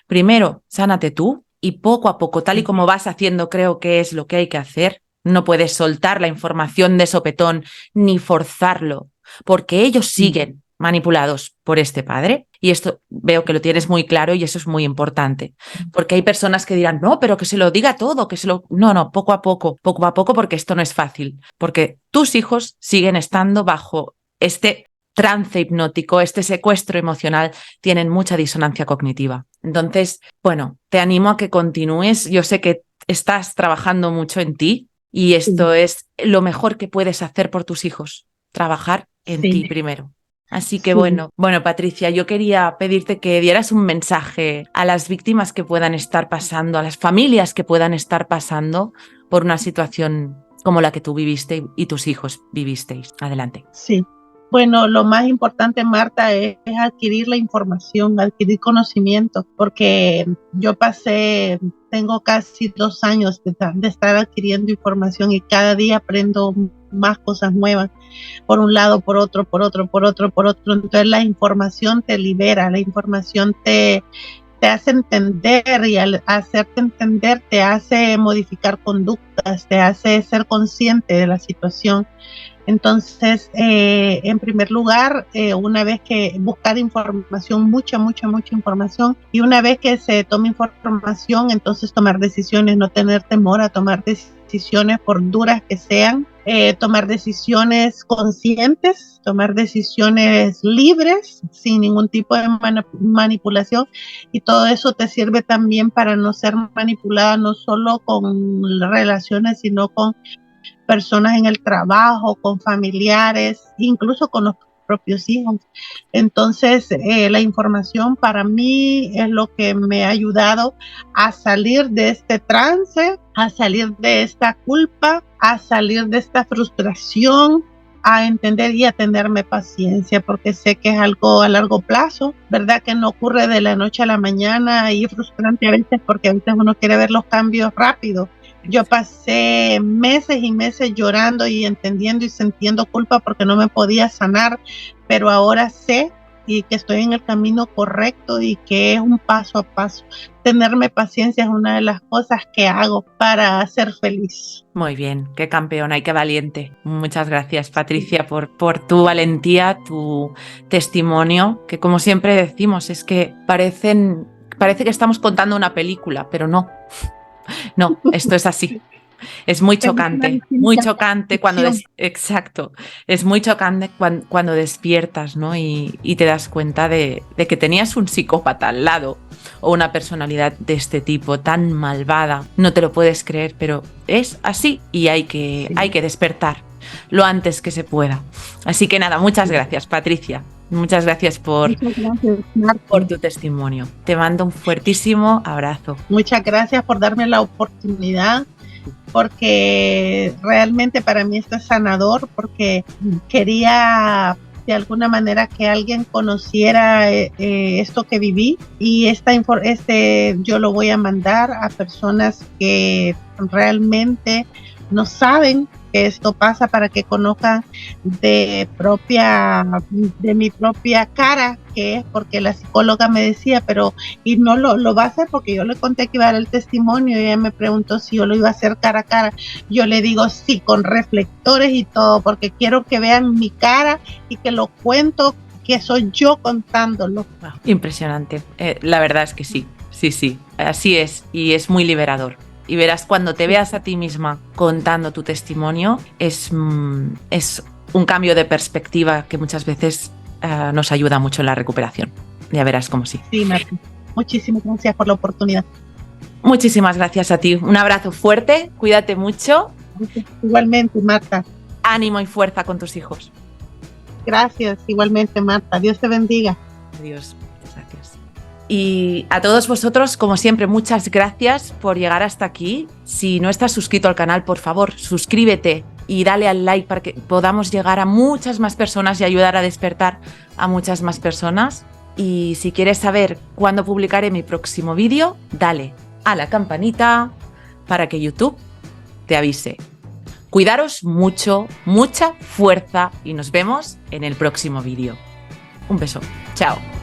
Primero, sánate tú y poco a poco, tal y como vas haciendo, creo que es lo que hay que hacer. No puedes soltar la información de sopetón ni forzarlo, porque ellos siguen manipulados por este padre. Y esto veo que lo tienes muy claro y eso es muy importante, porque hay personas que dirán, no, pero que se lo diga todo, que se lo... No, poco a poco, porque esto no es fácil, porque tus hijos siguen estando bajo este trance hipnótico, este secuestro emocional, tienen mucha disonancia cognitiva. Entonces, bueno, te animo a que continúes. Yo sé que estás trabajando mucho en ti y esto es lo mejor que puedes hacer por tus hijos, trabajar en ti primero. Así que bueno, Patricia, yo quería pedirte que dieras un mensaje a las víctimas que puedan estar pasando, a las familias que puedan estar pasando por una situación como la que tú viviste y tus hijos vivisteis. Adelante. Sí. Bueno, lo más importante, Marta, es adquirir la información, adquirir conocimiento, porque tengo casi 2 años de estar adquiriendo información y cada día aprendo más cosas nuevas, por un lado, por otro. Entonces la información te libera, la información te hace entender y al hacerte entender te hace modificar conductas, te hace ser consciente de la situación. Entonces, en primer lugar, una vez que buscar información, mucha información, y una vez que se tome información, entonces tomar decisiones, no tener temor a tomar decisiones por duras que sean, tomar decisiones conscientes, tomar decisiones libres, sin ningún tipo de manipulación, y todo eso te sirve también para no ser manipulada, no solo con relaciones, sino con personas en el trabajo, con familiares, incluso con los propios hijos. Entonces, la información para mí es lo que me ha ayudado a salir de este trance, a salir de esta culpa, a salir de esta frustración, a entender y a tenerme paciencia, porque sé que es algo a largo plazo, ¿verdad? Que no ocurre de la noche a la mañana y es frustrante a veces porque a veces uno quiere ver los cambios rápido. Yo pasé meses y meses llorando y entendiendo y sintiendo culpa porque no me podía sanar, pero ahora sé y que estoy en el camino correcto y que es un paso a paso. Tenerme paciencia es una de las cosas que hago para ser feliz. Muy bien, qué campeona y qué valiente. Muchas gracias, Patricia, por tu valentía, tu testimonio, que como siempre decimos, es que parece que estamos contando una película, pero no. No, esto es así. Es muy chocante cuando exacto. Es muy chocante cuando despiertas, ¿no? Y te das cuenta de que tenías un psicópata al lado o una personalidad de este tipo tan malvada. No te lo puedes creer, pero es así y hay que despertar lo antes que se pueda. Así que nada, muchas gracias, Patricia. Muchas gracias por tu testimonio. Te mando un fuertísimo abrazo. Muchas gracias por darme la oportunidad, porque realmente para mí esto es sanador, porque quería de alguna manera que alguien conociera esto que viví, y yo lo voy a mandar a personas que realmente no saben que esto pasa, para que conozcan de mi propia cara, que es porque la psicóloga me decía, y no lo va a hacer, porque yo le conté que iba a dar el testimonio y ella me preguntó si yo lo iba a hacer cara a cara. Yo le digo sí, con reflectores y todo, porque quiero que vean mi cara y que lo cuento, que soy yo contándolo. Wow, impresionante. La verdad es que sí, así es, y es muy liberador. Y verás, cuando te veas a ti misma contando tu testimonio, es un cambio de perspectiva que muchas veces nos ayuda mucho en la recuperación. Ya verás cómo sí. Sí, Marta. Muchísimas gracias por la oportunidad. Muchísimas gracias a ti. Un abrazo fuerte, cuídate mucho. Igualmente, Marta. Ánimo y fuerza con tus hijos. Gracias, igualmente, Marta. Dios te bendiga. Adiós. Gracias. Y a todos vosotros, como siempre, muchas gracias por llegar hasta aquí. Si no estás suscrito al canal, por favor, suscríbete y dale al like para que podamos llegar a muchas más personas y ayudar a despertar a muchas más personas. Y si quieres saber cuándo publicaré mi próximo vídeo, dale a la campanita para que YouTube te avise. Cuidaros mucho, mucha fuerza y nos vemos en el próximo vídeo. Un beso. Chao.